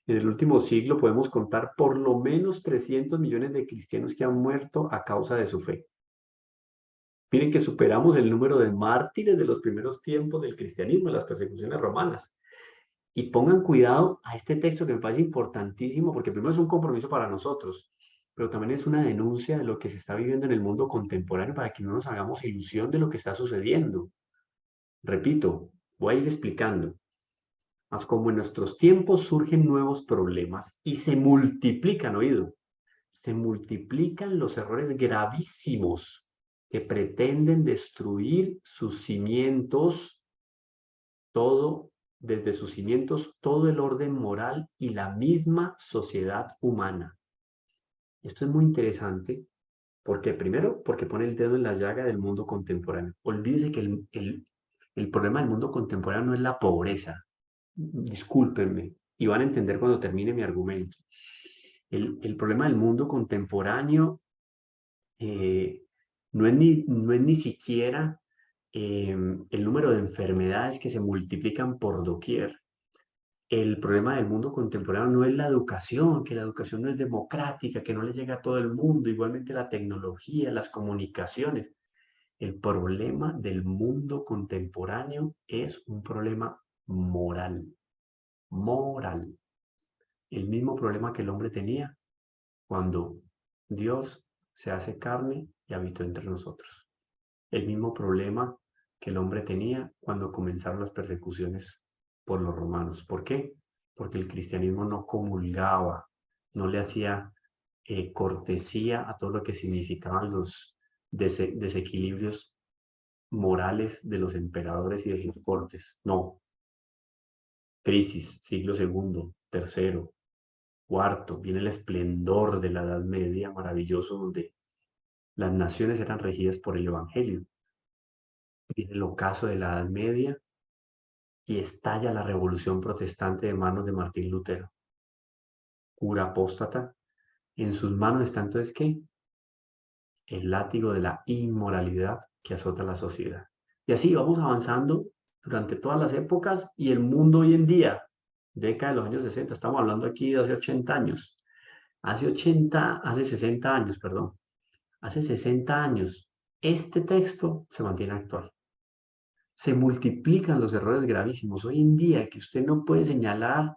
En el último siglo podemos contar por lo menos 300 millones de cristianos que han muerto a causa de su fe. Miren que superamos el número de mártires de los primeros tiempos del cristianismo, de las persecuciones romanas. Y pongan cuidado a este texto que me parece importantísimo, porque primero es un compromiso para nosotros, pero también es una denuncia de lo que se está viviendo en el mundo contemporáneo para que no nos hagamos ilusión de lo que está sucediendo. Repito, voy a ir explicando. Mas como en nuestros tiempos surgen nuevos problemas y se multiplican, oído, se multiplican los errores gravísimos que pretenden destruir sus cimientos, todo, desde sus cimientos, todo el orden moral y la misma sociedad humana. Esto es muy interesante porque, primero, porque pone el dedo en la llaga del mundo contemporáneo. Olvídese que el problema del mundo contemporáneo no es la pobreza. Discúlpenme, y van a entender cuando termine mi argumento. El problema del mundo contemporáneo no es ni siquiera el número de enfermedades que se multiplican por doquier. El problema del mundo contemporáneo no es la educación, que la educación no es democrática, que no le llega a todo el mundo, igualmente la tecnología, las comunicaciones. El problema del mundo contemporáneo es un problema moral, moral. El mismo problema que el hombre tenía cuando Dios se hace carne y habitó entre nosotros. El mismo problema que el hombre tenía cuando comenzaron las persecuciones por los romanos. ¿Por qué? Porque el cristianismo no comulgaba, no le hacía cortesía a todo lo que significaban los desequilibrios morales de los emperadores y de sus cortes. No. Crisis, siglo segundo, tercero, cuarto, viene el esplendor de la Edad Media, maravilloso, donde las naciones eran regidas por el Evangelio. Viene el ocaso de la Edad Media, y estalla la revolución protestante de manos de Martín Lutero, cura apóstata. En sus manos está entonces, ¿qué? El látigo de la inmoralidad que azota la sociedad. Y así vamos avanzando durante todas las épocas y el mundo hoy en día, década de los años 60, estamos hablando aquí de hace 80 años, hace 60 años, perdón, hace 60 años, este texto se mantiene actual. Se multiplican los errores gravísimos. Hoy en día que usted no puede señalar,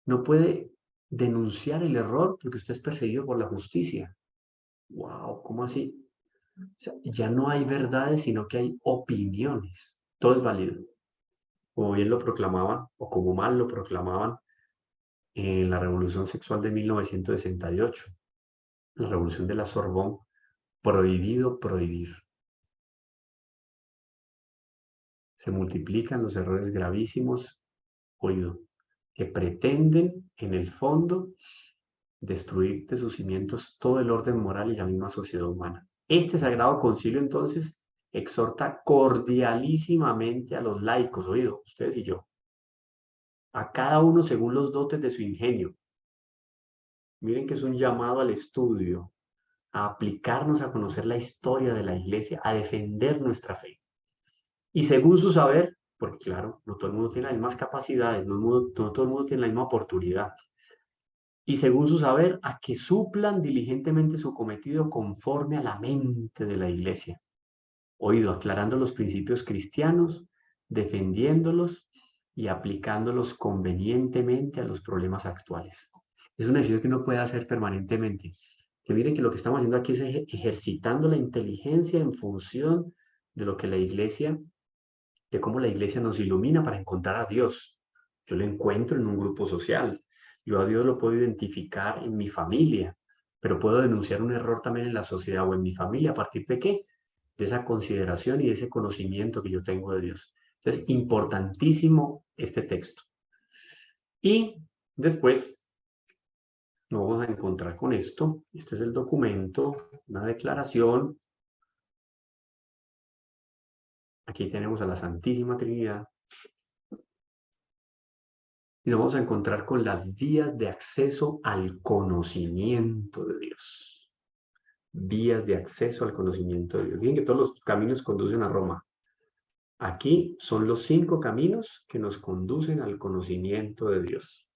no puede denunciar el error porque usted es perseguido por la justicia. ¡Wow! ¿Cómo así? O sea, ya no hay verdades, sino que hay opiniones. Todo es válido. Como bien lo proclamaban, o como mal lo proclamaban en la Revolución Sexual de 1968, la Revolución de la Sorbonne, prohibido prohibir. Se multiplican los errores gravísimos, oído, que pretenden, en el fondo, destruir de sus cimientos todo el orden moral y la misma sociedad humana. Este Sagrado Concilio, entonces, exhorta cordialísimamente a los laicos, oído, ustedes y yo, a cada uno según los dotes de su ingenio. Miren que es un llamado al estudio, a aplicarnos a conocer la historia de la Iglesia, a defender nuestra fe. Y según su saber, porque claro, no todo el mundo tiene las mismas capacidades, no todo el mundo tiene la misma oportunidad. Y según su saber, a que suplan diligentemente su cometido conforme a la mente de la Iglesia. Oído, aclarando los principios cristianos, defendiéndolos y aplicándolos convenientemente a los problemas actuales. Es un ejercicio que uno puede hacer permanentemente. Que mire que lo que estamos haciendo aquí es ejercitando la inteligencia en función de lo que la Iglesia, de cómo la Iglesia nos ilumina para encontrar a Dios. Yo lo encuentro en un grupo social. Yo a Dios lo puedo identificar en mi familia, pero puedo denunciar un error también en la sociedad o en mi familia. ¿A partir de qué? De esa consideración y de ese conocimiento que yo tengo de Dios. Entonces, importantísimo este texto. Y después nos vamos a encontrar con esto. Este es el documento, una declaración. Aquí tenemos a la Santísima Trinidad. Y nos vamos a encontrar con las vías de acceso al conocimiento de Dios. Vías de acceso al conocimiento de Dios. Dicen que todos los caminos conducen a Roma. Aquí son los 5 caminos que nos conducen al conocimiento de Dios.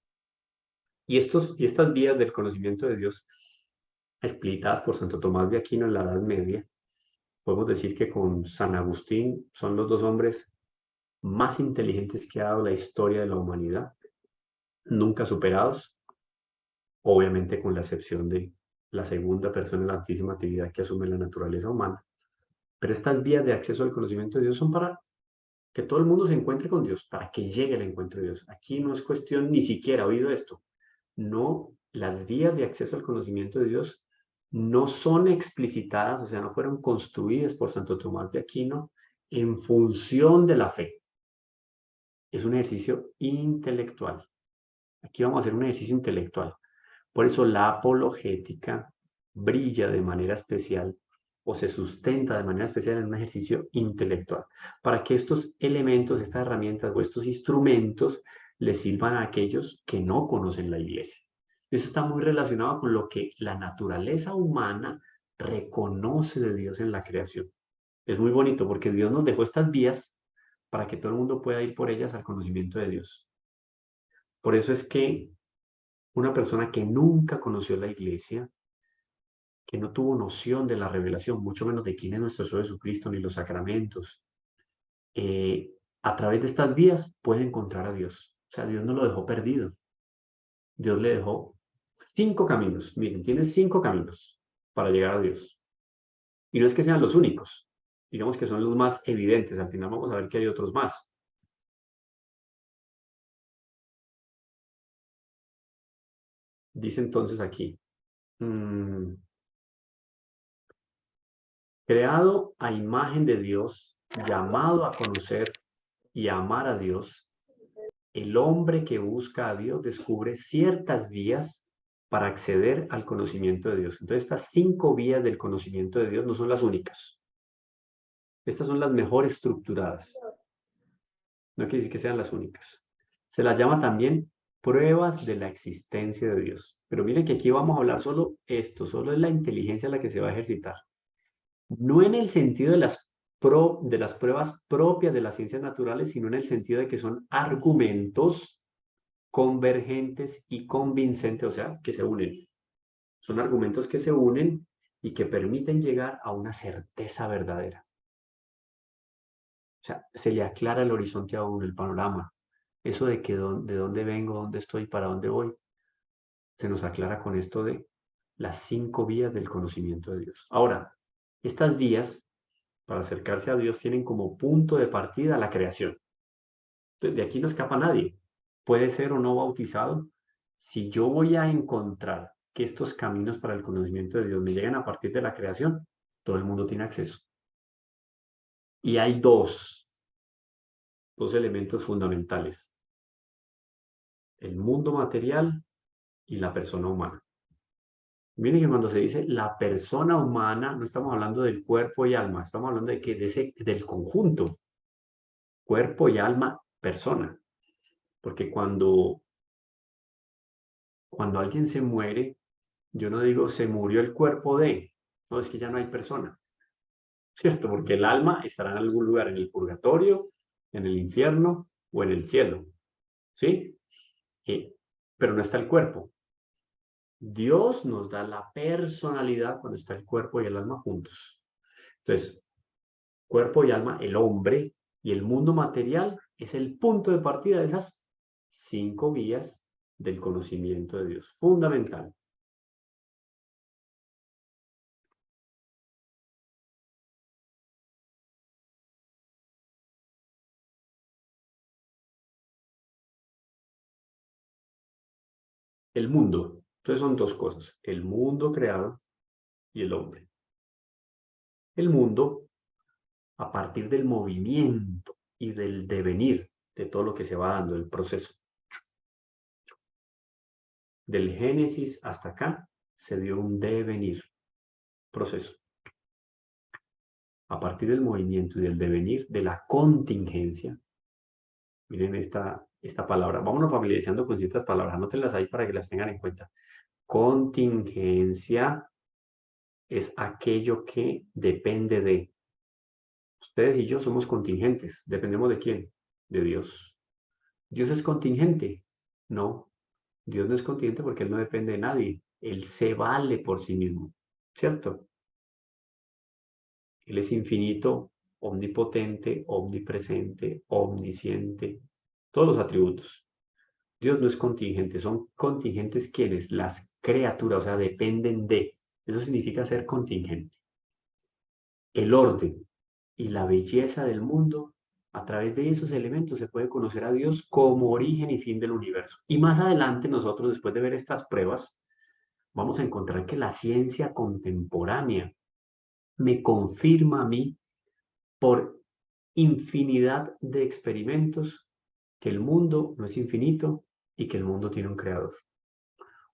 Y estas vías del conocimiento de Dios, explicadas por Santo Tomás de Aquino en la Edad Media, podemos decir que con San Agustín son los 2 hombres más inteligentes que ha dado la historia de la humanidad, nunca superados, obviamente con la excepción de la segunda persona de la Santísima Trinidad que asume la naturaleza humana. Pero estas vías de acceso al conocimiento de Dios son para que todo el mundo se encuentre con Dios, para que llegue al encuentro de Dios. Aquí no es cuestión ni siquiera, oído esto, no, las vías de acceso al conocimiento de Dios no son explicitadas, o sea, no fueron construidas por Santo Tomás de Aquino en función de la fe. Es un ejercicio intelectual. Aquí vamos a hacer un ejercicio intelectual. Por eso la apologética brilla de manera especial o se sustenta de manera especial en un ejercicio intelectual, para que estos elementos, estas herramientas o estos instrumentos les sirvan a aquellos que no conocen la Iglesia. Eso está muy relacionado con lo que la naturaleza humana reconoce de Dios en la creación. Es muy bonito porque Dios nos dejó estas vías para que todo el mundo pueda ir por ellas al conocimiento de Dios. Por eso es que una persona que nunca conoció la Iglesia, que no tuvo noción de la revelación, mucho menos de quién es nuestro Señor Jesucristo ni los sacramentos, a través de estas vías puede encontrar a Dios. O sea, Dios no lo dejó perdido. Dios le dejó 5 caminos. Miren, tienes 5 caminos para llegar a Dios. Y no es que sean los únicos. Digamos que son los más evidentes. Al final vamos a ver que hay otros más. Dice entonces aquí, creado a imagen de Dios, llamado a conocer y a amar a Dios, el hombre que busca a Dios descubre ciertas vías para acceder al conocimiento de Dios. Entonces, estas 5 vías del conocimiento de Dios no son las únicas. Estas son las mejor estructuradas. No quiere decir que sean las únicas. Se las llama también pruebas de la existencia de Dios. Pero miren que aquí vamos a hablar solo esto, solo es la inteligencia la que se va a ejercitar. No en el sentido de de las pruebas propias de las ciencias naturales, sino en el sentido de que son argumentos convergentes y convincentes, o sea, que se unen. Son argumentos que se unen y que permiten llegar a una certeza verdadera. O sea, se le aclara el horizonte a uno, el panorama. Eso de que de dónde vengo, dónde estoy, para dónde voy, se nos aclara con esto de las 5 vías del conocimiento de Dios. Ahora, estas vías, para acercarse a Dios, tienen como punto de partida la creación. Entonces, de aquí no escapa nadie. Puede ser o no bautizado. Si yo voy a encontrar que estos caminos para el conocimiento de Dios me llegan a partir de la creación, todo el mundo tiene acceso. Y hay dos elementos fundamentales: el mundo material y la persona humana. Miren que cuando se dice la persona humana, no estamos hablando del cuerpo y alma, estamos hablando de que del conjunto, cuerpo y alma, persona. Porque cuando alguien se muere, yo no digo se murió el cuerpo de, no, es que ya no hay persona, ¿cierto? Porque el alma estará en algún lugar, en el purgatorio, en el infierno o en el cielo, ¿sí? Pero no está el cuerpo. Dios nos da la personalidad cuando está el cuerpo y el alma juntos. Entonces, cuerpo y alma, el hombre y el mundo material es el punto de partida de esas 5 vías del conocimiento de Dios. Fundamental. El mundo. Entonces son 2 cosas: el mundo creado y el hombre. El mundo, a partir del movimiento y del devenir de todo lo que se va dando, el proceso. Del Génesis hasta acá se dio un devenir, proceso. A partir del movimiento y del devenir, de la contingencia. Miren esta palabra. Vámonos familiarizando con ciertas palabras. Anótenlas ahí para que las tengan en cuenta. Contingencia es aquello que depende de. Ustedes y yo somos contingentes. ¿Dependemos de quién? De Dios. ¿Dios es contingente? No. Dios no es contingente porque Él no depende de nadie. Él se vale por sí mismo. ¿Cierto? Él es infinito, omnipotente, omnipresente, omnisciente. Todos los atributos. Dios no es contingente, son contingentes quienes, las criaturas, o sea, dependen de. Eso significa ser contingente. El orden y la belleza del mundo, a través de esos elementos se puede conocer a Dios como origen y fin del universo. Y más adelante nosotros, después de ver estas pruebas, vamos a encontrar que la ciencia contemporánea me confirma a mí por infinidad de experimentos que el mundo no es infinito y que el mundo tiene un creador.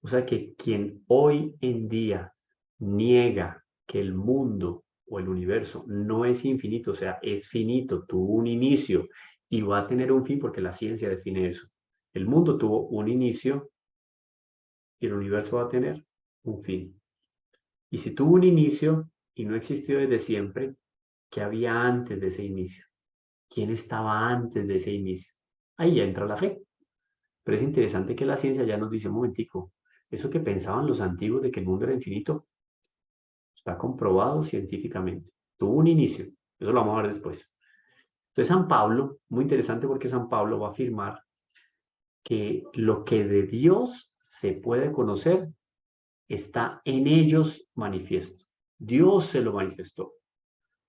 O sea que quien hoy en día niega que el mundo o el universo no es infinito, o sea, es finito, tuvo un inicio y va a tener un fin porque la ciencia define eso. El mundo tuvo un inicio y el universo va a tener un fin. Y si tuvo un inicio y no existió desde siempre, ¿qué había antes de ese inicio? ¿Quién estaba antes de ese inicio? Ahí ya entra la fe. Pero es interesante que la ciencia ya nos dice: un momentico, eso que pensaban los antiguos de que el mundo era infinito, está comprobado científicamente. Tuvo un inicio. Eso lo vamos a ver después. Entonces San Pablo, muy interesante porque San Pablo va a afirmar que lo que de Dios se puede conocer está en ellos manifiesto. Dios se lo manifestó.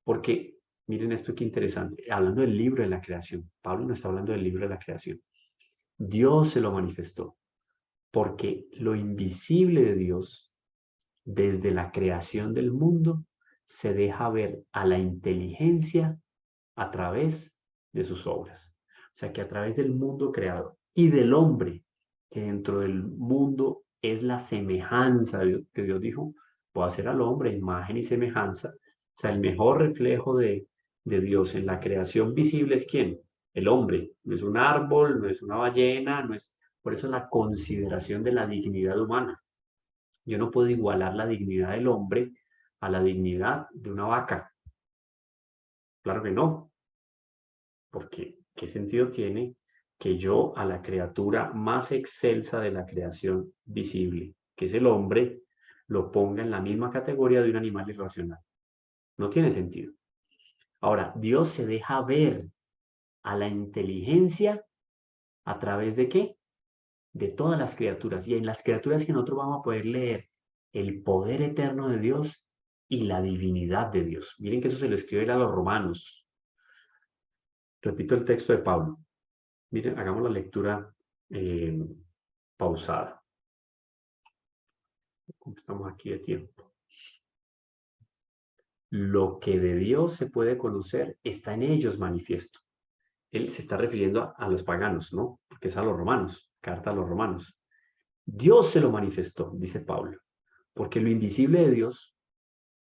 Porque, miren esto qué interesante, hablando del libro de la creación, Pablo no está hablando del libro de la creación. Dios se lo manifestó. Porque lo invisible de Dios, desde la creación del mundo, se deja ver a la inteligencia a través de sus obras. O sea que a través del mundo creado y del hombre, que dentro del mundo es la semejanza de Dios, que Dios dijo: voy a hacer al hombre imagen y semejanza. O sea, el mejor reflejo de Dios en la creación visible es ¿quién? el hombre, no es un árbol, no es una ballena, no es... Por eso la consideración de la dignidad humana. Yo no puedo igualar la dignidad del hombre a la dignidad de una vaca. Claro que no, porque ¿qué sentido tiene que yo a la criatura más excelsa de la creación visible, que es el hombre, lo ponga en la misma categoría de un animal irracional? No tiene sentido. Ahora, Dios se deja ver a la inteligencia a través de ¿qué? De todas las criaturas. Y en las criaturas que nosotros vamos a poder leer el poder eterno de Dios y la divinidad de Dios. Miren que eso se lo escribe a los romanos. Repito el texto de Pablo. Miren, hagamos la lectura pausada. ¿Cómo estamos aquí de tiempo? Lo que de Dios se puede conocer está en ellos manifiesto. Él se está refiriendo a los paganos, ¿no? Porque es a los romanos, carta a los romanos. Dios se lo manifestó, dice Pablo, porque lo invisible de Dios,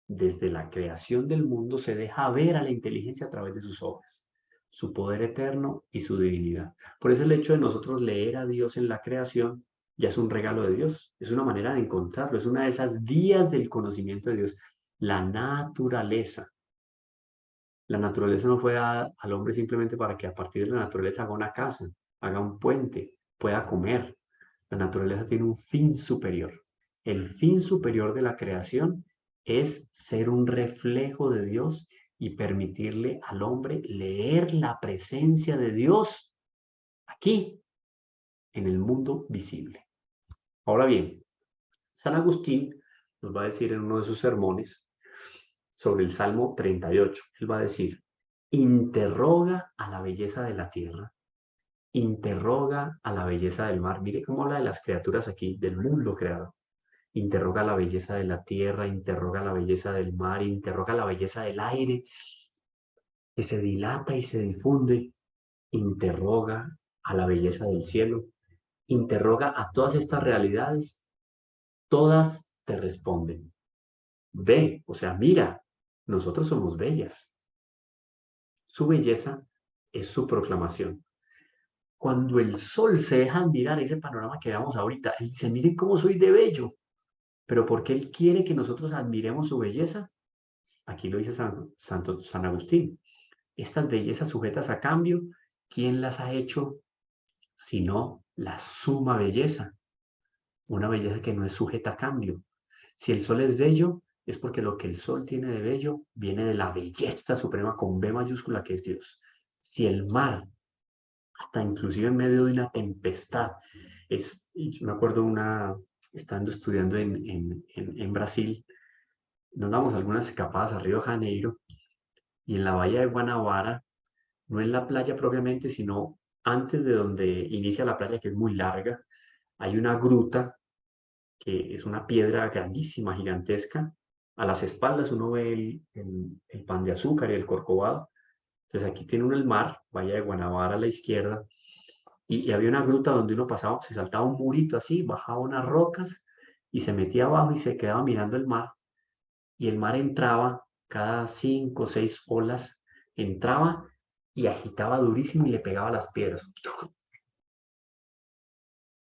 desde la creación del mundo, se deja ver a la inteligencia a través de sus obras, su poder eterno y su divinidad. Por eso el hecho de nosotros leer a Dios en la creación ya es un regalo de Dios, es una manera de encontrarlo, es una de esas vías del conocimiento de Dios. La naturaleza. La naturaleza no fue dada al hombre simplemente para que a partir de la naturaleza haga una casa, haga un puente, pueda comer. La naturaleza tiene un fin superior. El fin superior de la creación es ser un reflejo de Dios y permitirle al hombre leer la presencia de Dios aquí, en el mundo visible. Ahora bien, San Agustín nos va a decir en uno de sus sermones sobre el Salmo 38. Él va a decir: interroga a la belleza de la tierra, interroga a la belleza del mar. Mire cómo habla de las criaturas aquí, del mundo creado. Interroga la belleza de la tierra, interroga la belleza del mar, interroga la belleza del aire, que se dilata y se difunde. Interroga a la belleza del cielo, interroga a todas estas realidades, todas te responden. Ve, o sea, mira, nosotros somos bellas. Su belleza es su proclamación. Cuando el sol se deja admirar ese panorama que veamos ahorita, él dice: miren cómo soy de bello. Pero ¿por qué él quiere que nosotros admiremos su belleza? Aquí lo dice San Agustín. Estas bellezas sujetas a cambio, ¿quién las ha hecho sino la suma belleza? Una belleza que no es sujeta a cambio. Si el sol es bello, es porque lo que el sol tiene de bello viene de la belleza suprema con B mayúscula, que es Dios. Si el mar, hasta inclusive en medio de una tempestad, yo me acuerdo estando estudiando en Brasil, nos damos algunas escapadas a Río de Janeiro, y en la bahía de Guanabara, no en la playa propiamente, sino antes de donde inicia la playa, que es muy larga, hay una gruta que es una piedra grandísima, gigantesca. A las espaldas uno ve el Pan de Azúcar y el Corcovado. Entonces aquí tiene uno el mar, Bahía de Guanabara a la izquierda, y había una gruta donde uno pasaba, se saltaba un murito así, bajaba unas rocas y se metía abajo y se quedaba mirando el mar. Y el mar entraba cada 5 o 6 olas, entraba y agitaba durísimo y le pegaba las piedras.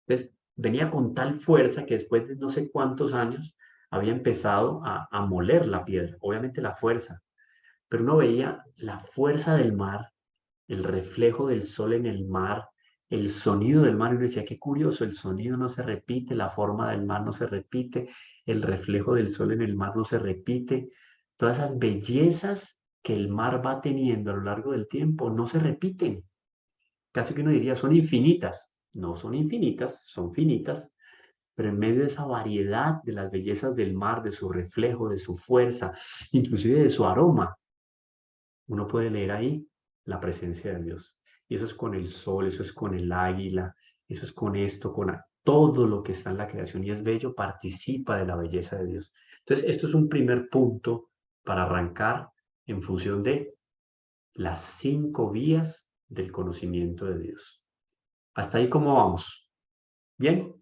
Entonces, venía con tal fuerza que después de no sé cuántos años había empezado a moler la piedra, obviamente la fuerza, pero uno veía la fuerza del mar, el reflejo del sol en el mar, el sonido del mar, y uno decía: qué curioso, el sonido no se repite, la forma del mar no se repite, el reflejo del sol en el mar no se repite, todas esas bellezas que el mar va teniendo a lo largo del tiempo no se repiten. Casi que uno diría: son infinitas. No son infinitas, son finitas, pero en medio de esa variedad de las bellezas del mar, de su reflejo, de su fuerza, inclusive de su aroma, uno puede leer ahí la presencia de Dios. Y eso es con el sol, eso es con el águila, eso es con esto, todo lo que está en la creación y es bello, participa de la belleza de Dios. Entonces, esto es un primer punto para arrancar en función de las 5 vías del conocimiento de Dios. ¿Hasta ahí cómo vamos? ¿Bien?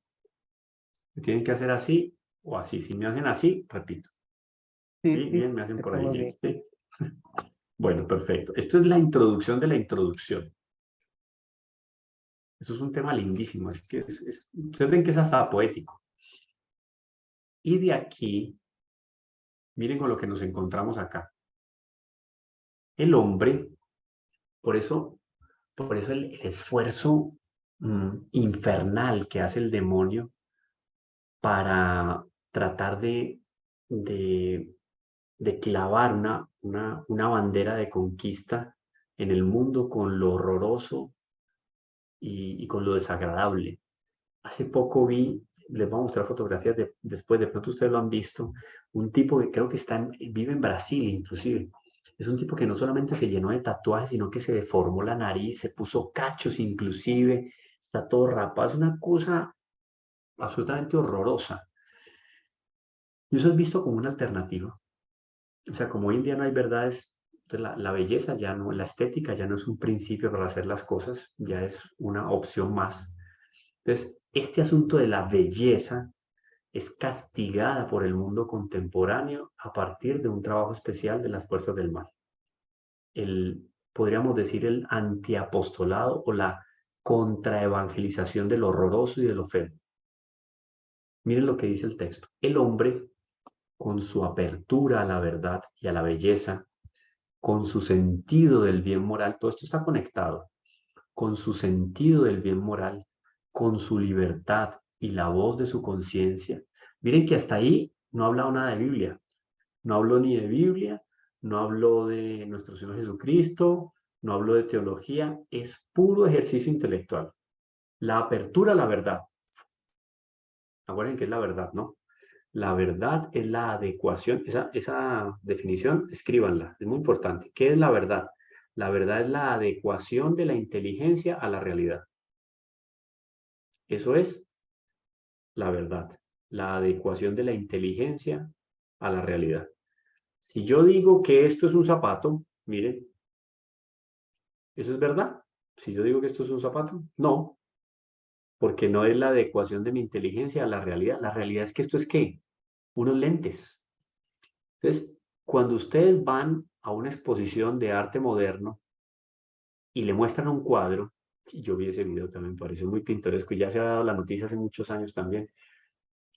¿Me tienen que hacer así o así? Si me hacen así, repito. Sí, Sí, sí, bien, me hacen por ahí estamos bien. bien. Sí. Bueno, perfecto. Esto es la introducción de la introducción. Eso es un tema lindísimo. Es que ustedes ven que es hasta poético. Y de aquí, miren con lo que nos encontramos acá. El hombre, por eso el esfuerzo infernal que hace el demonio para tratar de clavar una bandera de conquista en el mundo con lo horroroso y con lo desagradable. Hace poco les voy a mostrar fotografías después, de pronto ustedes lo han visto, un tipo que creo que vive en Brasil inclusive. Es un tipo que no solamente se llenó de tatuajes, sino que se deformó la nariz, se puso cachos inclusive, está todo rapado, es una cosa absolutamente horrorosa. Y eso es visto como una alternativa. O sea, como hoy en día no hay verdades, entonces la belleza ya no, la estética ya no es un principio para hacer las cosas, ya es una opción más. Entonces, este asunto de la belleza es castigada por el mundo contemporáneo a partir de un trabajo especial de las fuerzas del mal. Podríamos decir, el antiapostolado o la contraevangelización de lo horroroso y de lo feo. Miren lo que dice el texto. El hombre, con su apertura a la verdad y a la belleza, con su sentido del bien moral, todo esto está conectado, con su sentido del bien moral, con su libertad y la voz de su conciencia. Miren que hasta ahí no ha hablado nada de Biblia. No habló ni de Biblia, no habló de nuestro Señor Jesucristo, no habló de teología, es puro ejercicio intelectual. La apertura a la verdad. Acuérdense que es la verdad, ¿no? La verdad es la adecuación. Esa definición, escríbanla, es muy importante. ¿Qué es la verdad? La verdad es la adecuación de la inteligencia a la realidad. Eso es la verdad, la adecuación de la inteligencia a la realidad. Si yo digo que esto es un zapato, miren, ¿eso es verdad? Si yo digo que esto es un zapato, no, porque no es la adecuación de mi inteligencia a la realidad. La realidad es que esto es ¿qué? Unos lentes. Entonces, cuando ustedes van a una exposición de arte moderno y le muestran un cuadro, y yo vi ese video también, me pareció muy pintoresco, y ya se ha dado la noticia hace muchos años también,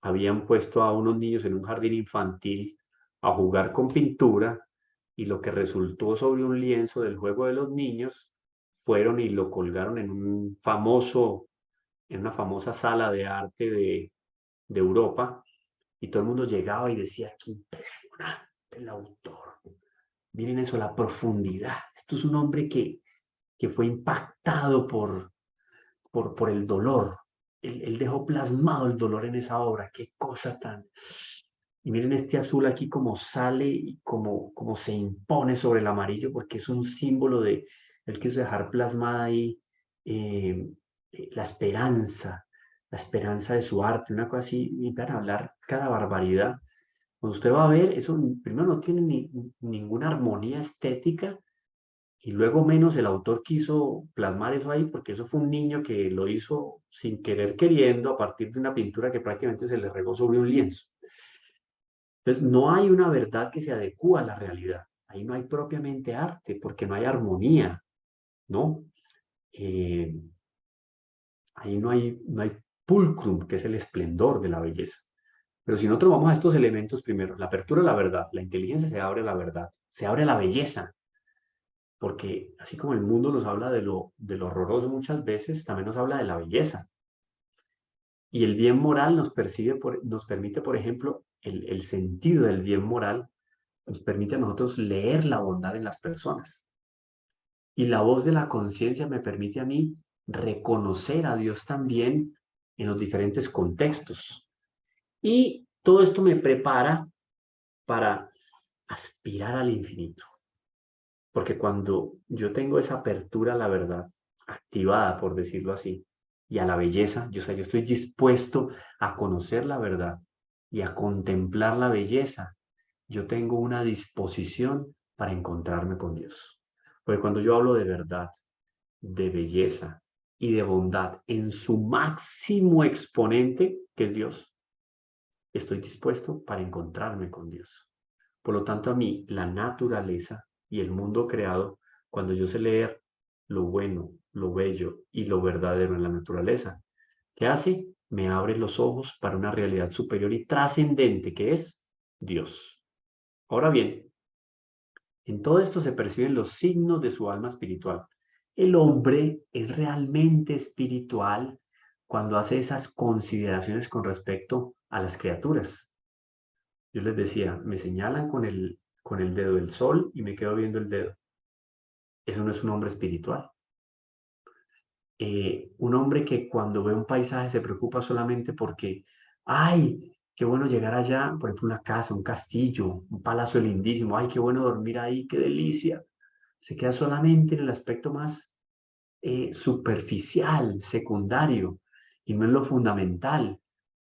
habían puesto a unos niños en un jardín infantil a jugar con pintura y lo que resultó sobre un lienzo del juego de los niños fueron y lo colgaron en en una famosa sala de arte de Europa, y todo el mundo llegaba y decía, qué impresionante el autor. Miren eso, la profundidad. Esto es un hombre que fue impactado por el dolor. Él dejó plasmado el dolor en esa obra. Qué cosa tan... Y miren este azul aquí como sale y como se impone sobre el amarillo, porque es un símbolo de... Él quiso dejar plasmada ahí eh, la esperanza de su arte, una cosa así, y van a hablar cada barbaridad. Cuando usted va a ver, eso primero no tiene ninguna armonía estética, y luego menos el autor quiso plasmar eso ahí porque eso fue un niño que lo hizo sin querer queriendo a partir de una pintura que prácticamente se le regó sobre un lienzo. Entonces no hay una verdad que se adecúa a la realidad. Ahí no hay propiamente arte porque no hay armonía, ¿no? Eh, ahí no hay pulcrum, que es el esplendor de la belleza. Pero si nosotros vamos a estos elementos primero, la apertura a la verdad, la inteligencia se abre a la verdad, se abre a la belleza, porque así como el mundo nos habla de lo horroroso muchas veces, también nos habla de la belleza. Y el bien moral nos permite, por ejemplo, el sentido del bien moral nos permite a nosotros leer la bondad en las personas. Y la voz de la conciencia me permite a mí reconocer a Dios también en los diferentes contextos. Y todo esto me prepara para aspirar al infinito. Porque cuando yo tengo esa apertura a la verdad, activada, por decirlo así, y a la belleza, yo estoy dispuesto a conocer la verdad y a contemplar la belleza, yo tengo una disposición para encontrarme con Dios. Porque cuando yo hablo de verdad, de belleza y de bondad en su máximo exponente, que es Dios, estoy dispuesto para encontrarme con Dios. Por lo tanto, a mí, la naturaleza y el mundo creado, cuando yo sé leer lo bueno, lo bello y lo verdadero en la naturaleza. ¿Qué hace? Me abre los ojos para una realidad superior y trascendente que es Dios. Ahora bien, en todo esto se perciben los signos de su alma espiritual. El hombre es realmente espiritual cuando hace esas consideraciones con respecto a las criaturas. Yo les decía, me señalan con el dedo del sol y me quedo viendo el dedo. Eso no es un hombre espiritual. Un hombre que cuando ve un paisaje se preocupa solamente porque, ay, qué bueno llegar allá, por ejemplo, una casa, un castillo, un palacio lindísimo, ay, qué bueno dormir ahí, qué delicia. Se queda solamente en el aspecto más superficial, secundario, y no en lo fundamental,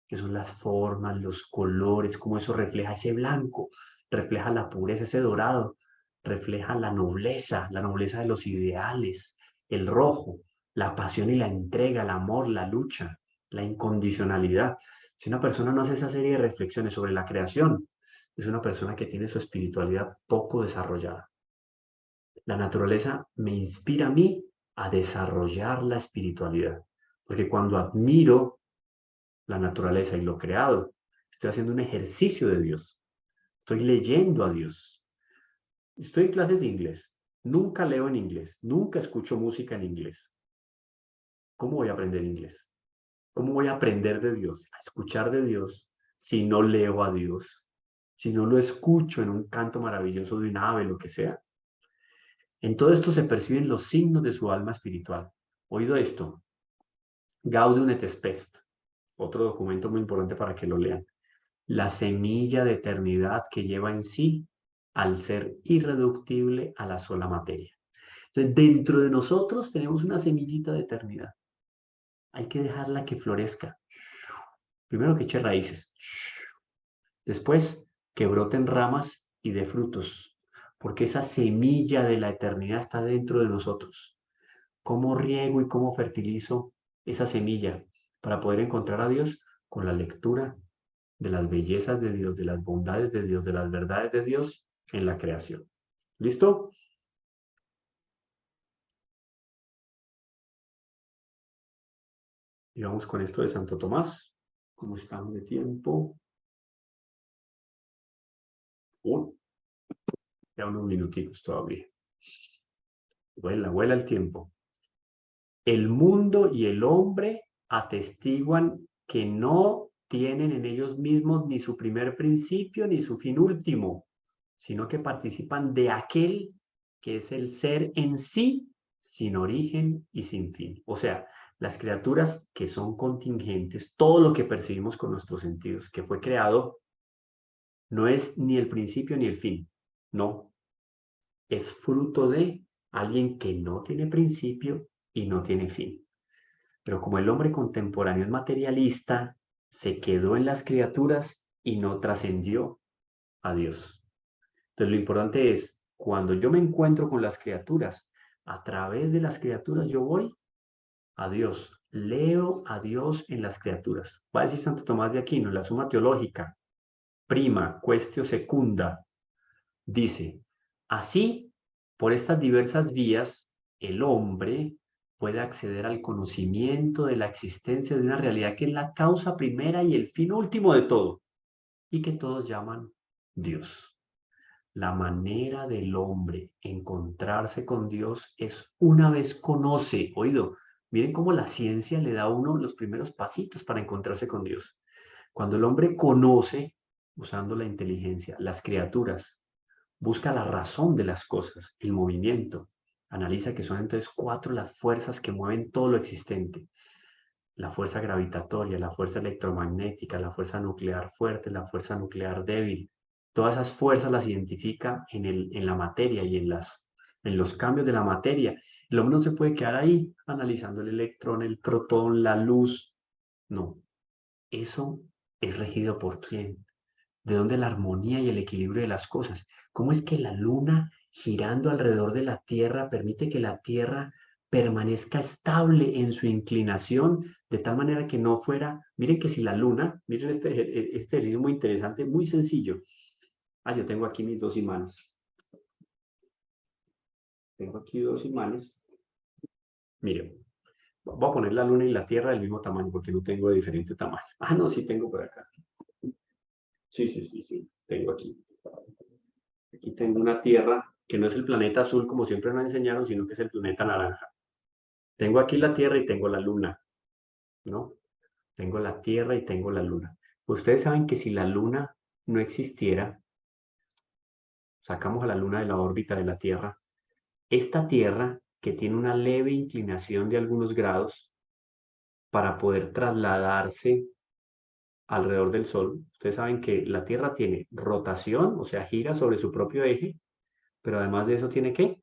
que son las formas, los colores, cómo eso refleja ese blanco, refleja la pureza, ese dorado, refleja la nobleza de los ideales, el rojo, la pasión y la entrega, el amor, la lucha, la incondicionalidad. Si una persona no hace esa serie de reflexiones sobre la creación, es una persona que tiene su espiritualidad poco desarrollada. La naturaleza me inspira a mí a desarrollar la espiritualidad, porque cuando admiro la naturaleza y lo creado, estoy haciendo un ejercicio de Dios, estoy leyendo a Dios. Estoy en clases de inglés, nunca leo en inglés, nunca escucho música en inglés. ¿Cómo voy a aprender inglés? ¿Cómo voy a aprender de Dios, a escuchar de Dios, si no leo a Dios, si no lo escucho en un canto maravilloso de un ave, lo que sea? En todo esto se perciben los signos de su alma espiritual. Oído esto, Gaudium et Spes, otro documento muy importante para que lo lean. La semilla de eternidad que lleva en sí al ser irreductible a la sola materia. Entonces, dentro de nosotros tenemos una semillita de eternidad. Hay que dejarla que florezca. Primero que eche raíces. Después que broten ramas y dé frutos. Porque esa semilla de la eternidad está dentro de nosotros. ¿Cómo riego y cómo fertilizo esa semilla para poder encontrar a Dios? Con la lectura de las bellezas de Dios, de las bondades de Dios, de las verdades de Dios en la creación. ¿Listo? Y vamos con esto de Santo Tomás. ¿Cómo estamos de tiempo? Ya unos minutitos todavía. Vuela el tiempo. El mundo y el hombre atestiguan que no tienen en ellos mismos ni su primer principio ni su fin último, sino que participan de aquel que es el ser en sí, sin origen y sin fin. O sea, las criaturas que son contingentes, todo lo que percibimos con nuestros sentidos, que fue creado, no es ni el principio ni el fin, no, es fruto de alguien que no tiene principio y no tiene fin. Pero como el hombre contemporáneo es materialista, se quedó en las criaturas y no trascendió a Dios. Entonces lo importante es, cuando yo me encuentro con las criaturas, a través de las criaturas yo voy a Dios, leo a Dios en las criaturas. Va a decir Santo Tomás de Aquino, en la Suma Teológica, prima, quaestio secunda, dice, así, por estas diversas vías, el hombre puede acceder al conocimiento de la existencia de una realidad que es la causa primera y el fin último de todo, y que todos llaman Dios. La manera del hombre encontrarse con Dios es una vez conoce, oído, miren cómo la ciencia le da a uno los primeros pasitos para encontrarse con Dios. Cuando el hombre conoce, usando la inteligencia, las criaturas, busca la razón de las cosas, el movimiento, analiza que son entonces cuatro las fuerzas que mueven todo lo existente. La fuerza gravitatoria, la fuerza electromagnética, la fuerza nuclear fuerte, la fuerza nuclear débil. Todas esas fuerzas las identifica en la materia y en los cambios de la materia. El hombre no se puede quedar ahí analizando el electrón, el protón, la luz. No, eso es regido por quién. ¿De dónde la armonía y el equilibrio de las cosas? ¿Cómo es que la luna girando alrededor de la Tierra permite que la Tierra permanezca estable en su inclinación de tal manera que no fuera, miren que si la luna, miren este ejercicio muy interesante, muy sencillo. Yo tengo aquí mis dos imanes. Tengo aquí dos imanes Mire, voy a poner la luna y la tierra del mismo tamaño porque no tengo de diferente tamaño. Ah, no, sí tengo por acá. Sí, tengo aquí. Aquí tengo una tierra que no es el planeta azul como siempre nos enseñaron, sino que es el planeta naranja. Tengo aquí la tierra y tengo la luna, ¿no? Tengo la tierra y tengo la luna. Ustedes saben que si la luna no existiera, sacamos a la luna de la órbita de la tierra, esta tierra que tiene una leve inclinación de algunos grados para poder trasladarse alrededor del Sol. Ustedes saben que la Tierra tiene rotación, o sea, gira sobre su propio eje, pero además de eso tiene ¿qué?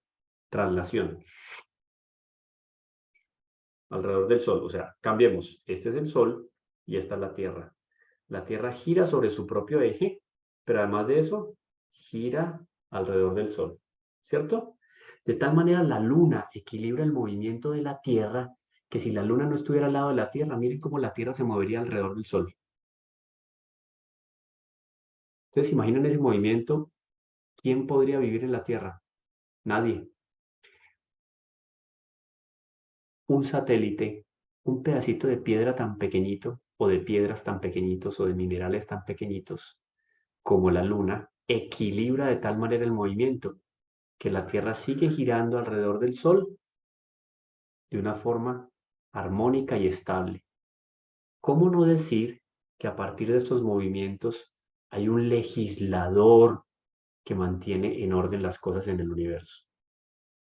Traslación alrededor del Sol. O sea, cambiemos. Este es el Sol y esta es la Tierra. La Tierra gira sobre su propio eje, pero además de eso, gira alrededor del Sol. ¿Cierto? De tal manera, la Luna equilibra el movimiento de la Tierra, que si la Luna no estuviera al lado de la Tierra, miren cómo la Tierra se movería alrededor del Sol. Entonces, imaginen ese movimiento. ¿Quién podría vivir en la Tierra? Nadie. Un satélite, un pedacito de piedra tan pequeñito, o de piedras tan pequeñitos, o de minerales tan pequeñitos, como la Luna, equilibra de tal manera el movimiento que la Tierra sigue girando alrededor del Sol de una forma armónica y estable. ¿Cómo no decir que a partir de estos movimientos hay un legislador que mantiene en orden las cosas en el universo?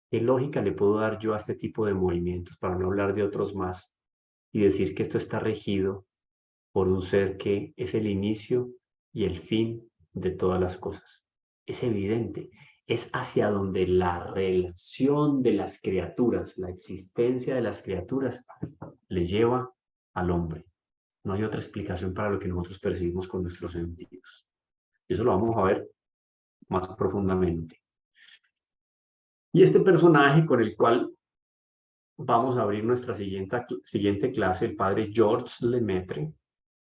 ¿Qué lógica le puedo dar yo a este tipo de movimientos, para no hablar de otros más, y decir que esto está regido por un ser que es el inicio y el fin de todas las cosas? Es evidente, es hacia donde la relación de las criaturas, la existencia de las criaturas, le lleva al hombre. No hay otra explicación para lo que nosotros percibimos con nuestros sentidos. Y eso lo vamos a ver más profundamente. Y este personaje con el cual vamos a abrir nuestra siguiente clase, el padre Georges Lemaitre,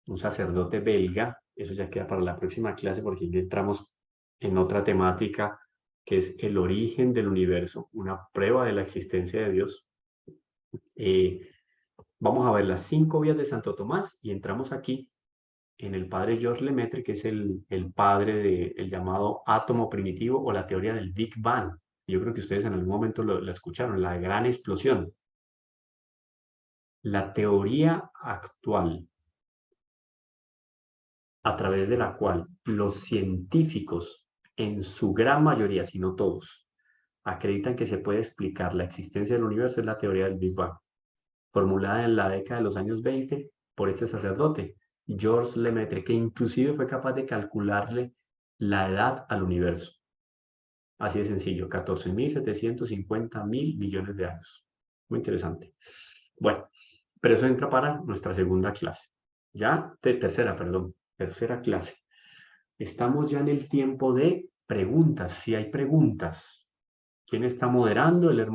un sacerdote belga. Eso ya queda para la próxima clase porque ya entramos en otra temática que es el origen del universo, una prueba de la existencia de Dios. Vamos a ver las 5 vías de Santo Tomás y entramos aquí en el padre Georges Lemaitre, que es el padre del llamado átomo primitivo o la teoría del Big Bang. Yo creo que ustedes en algún momento la escucharon, la gran explosión. La teoría actual a través de la cual los científicos, en su gran mayoría, si no todos, acreditan que se puede explicar la existencia del universo es la teoría del Big Bang, formulada en la década de los años 20 por este sacerdote, Georges Lemaitre, que inclusive fue capaz de calcularle la edad al universo. Así de sencillo, 14.750.000 millones de años. Muy interesante. Bueno, pero eso entra para nuestra segunda clase. Tercera clase. Estamos ya en el tiempo de preguntas. Si hay preguntas, ¿quién está moderando? El hermano.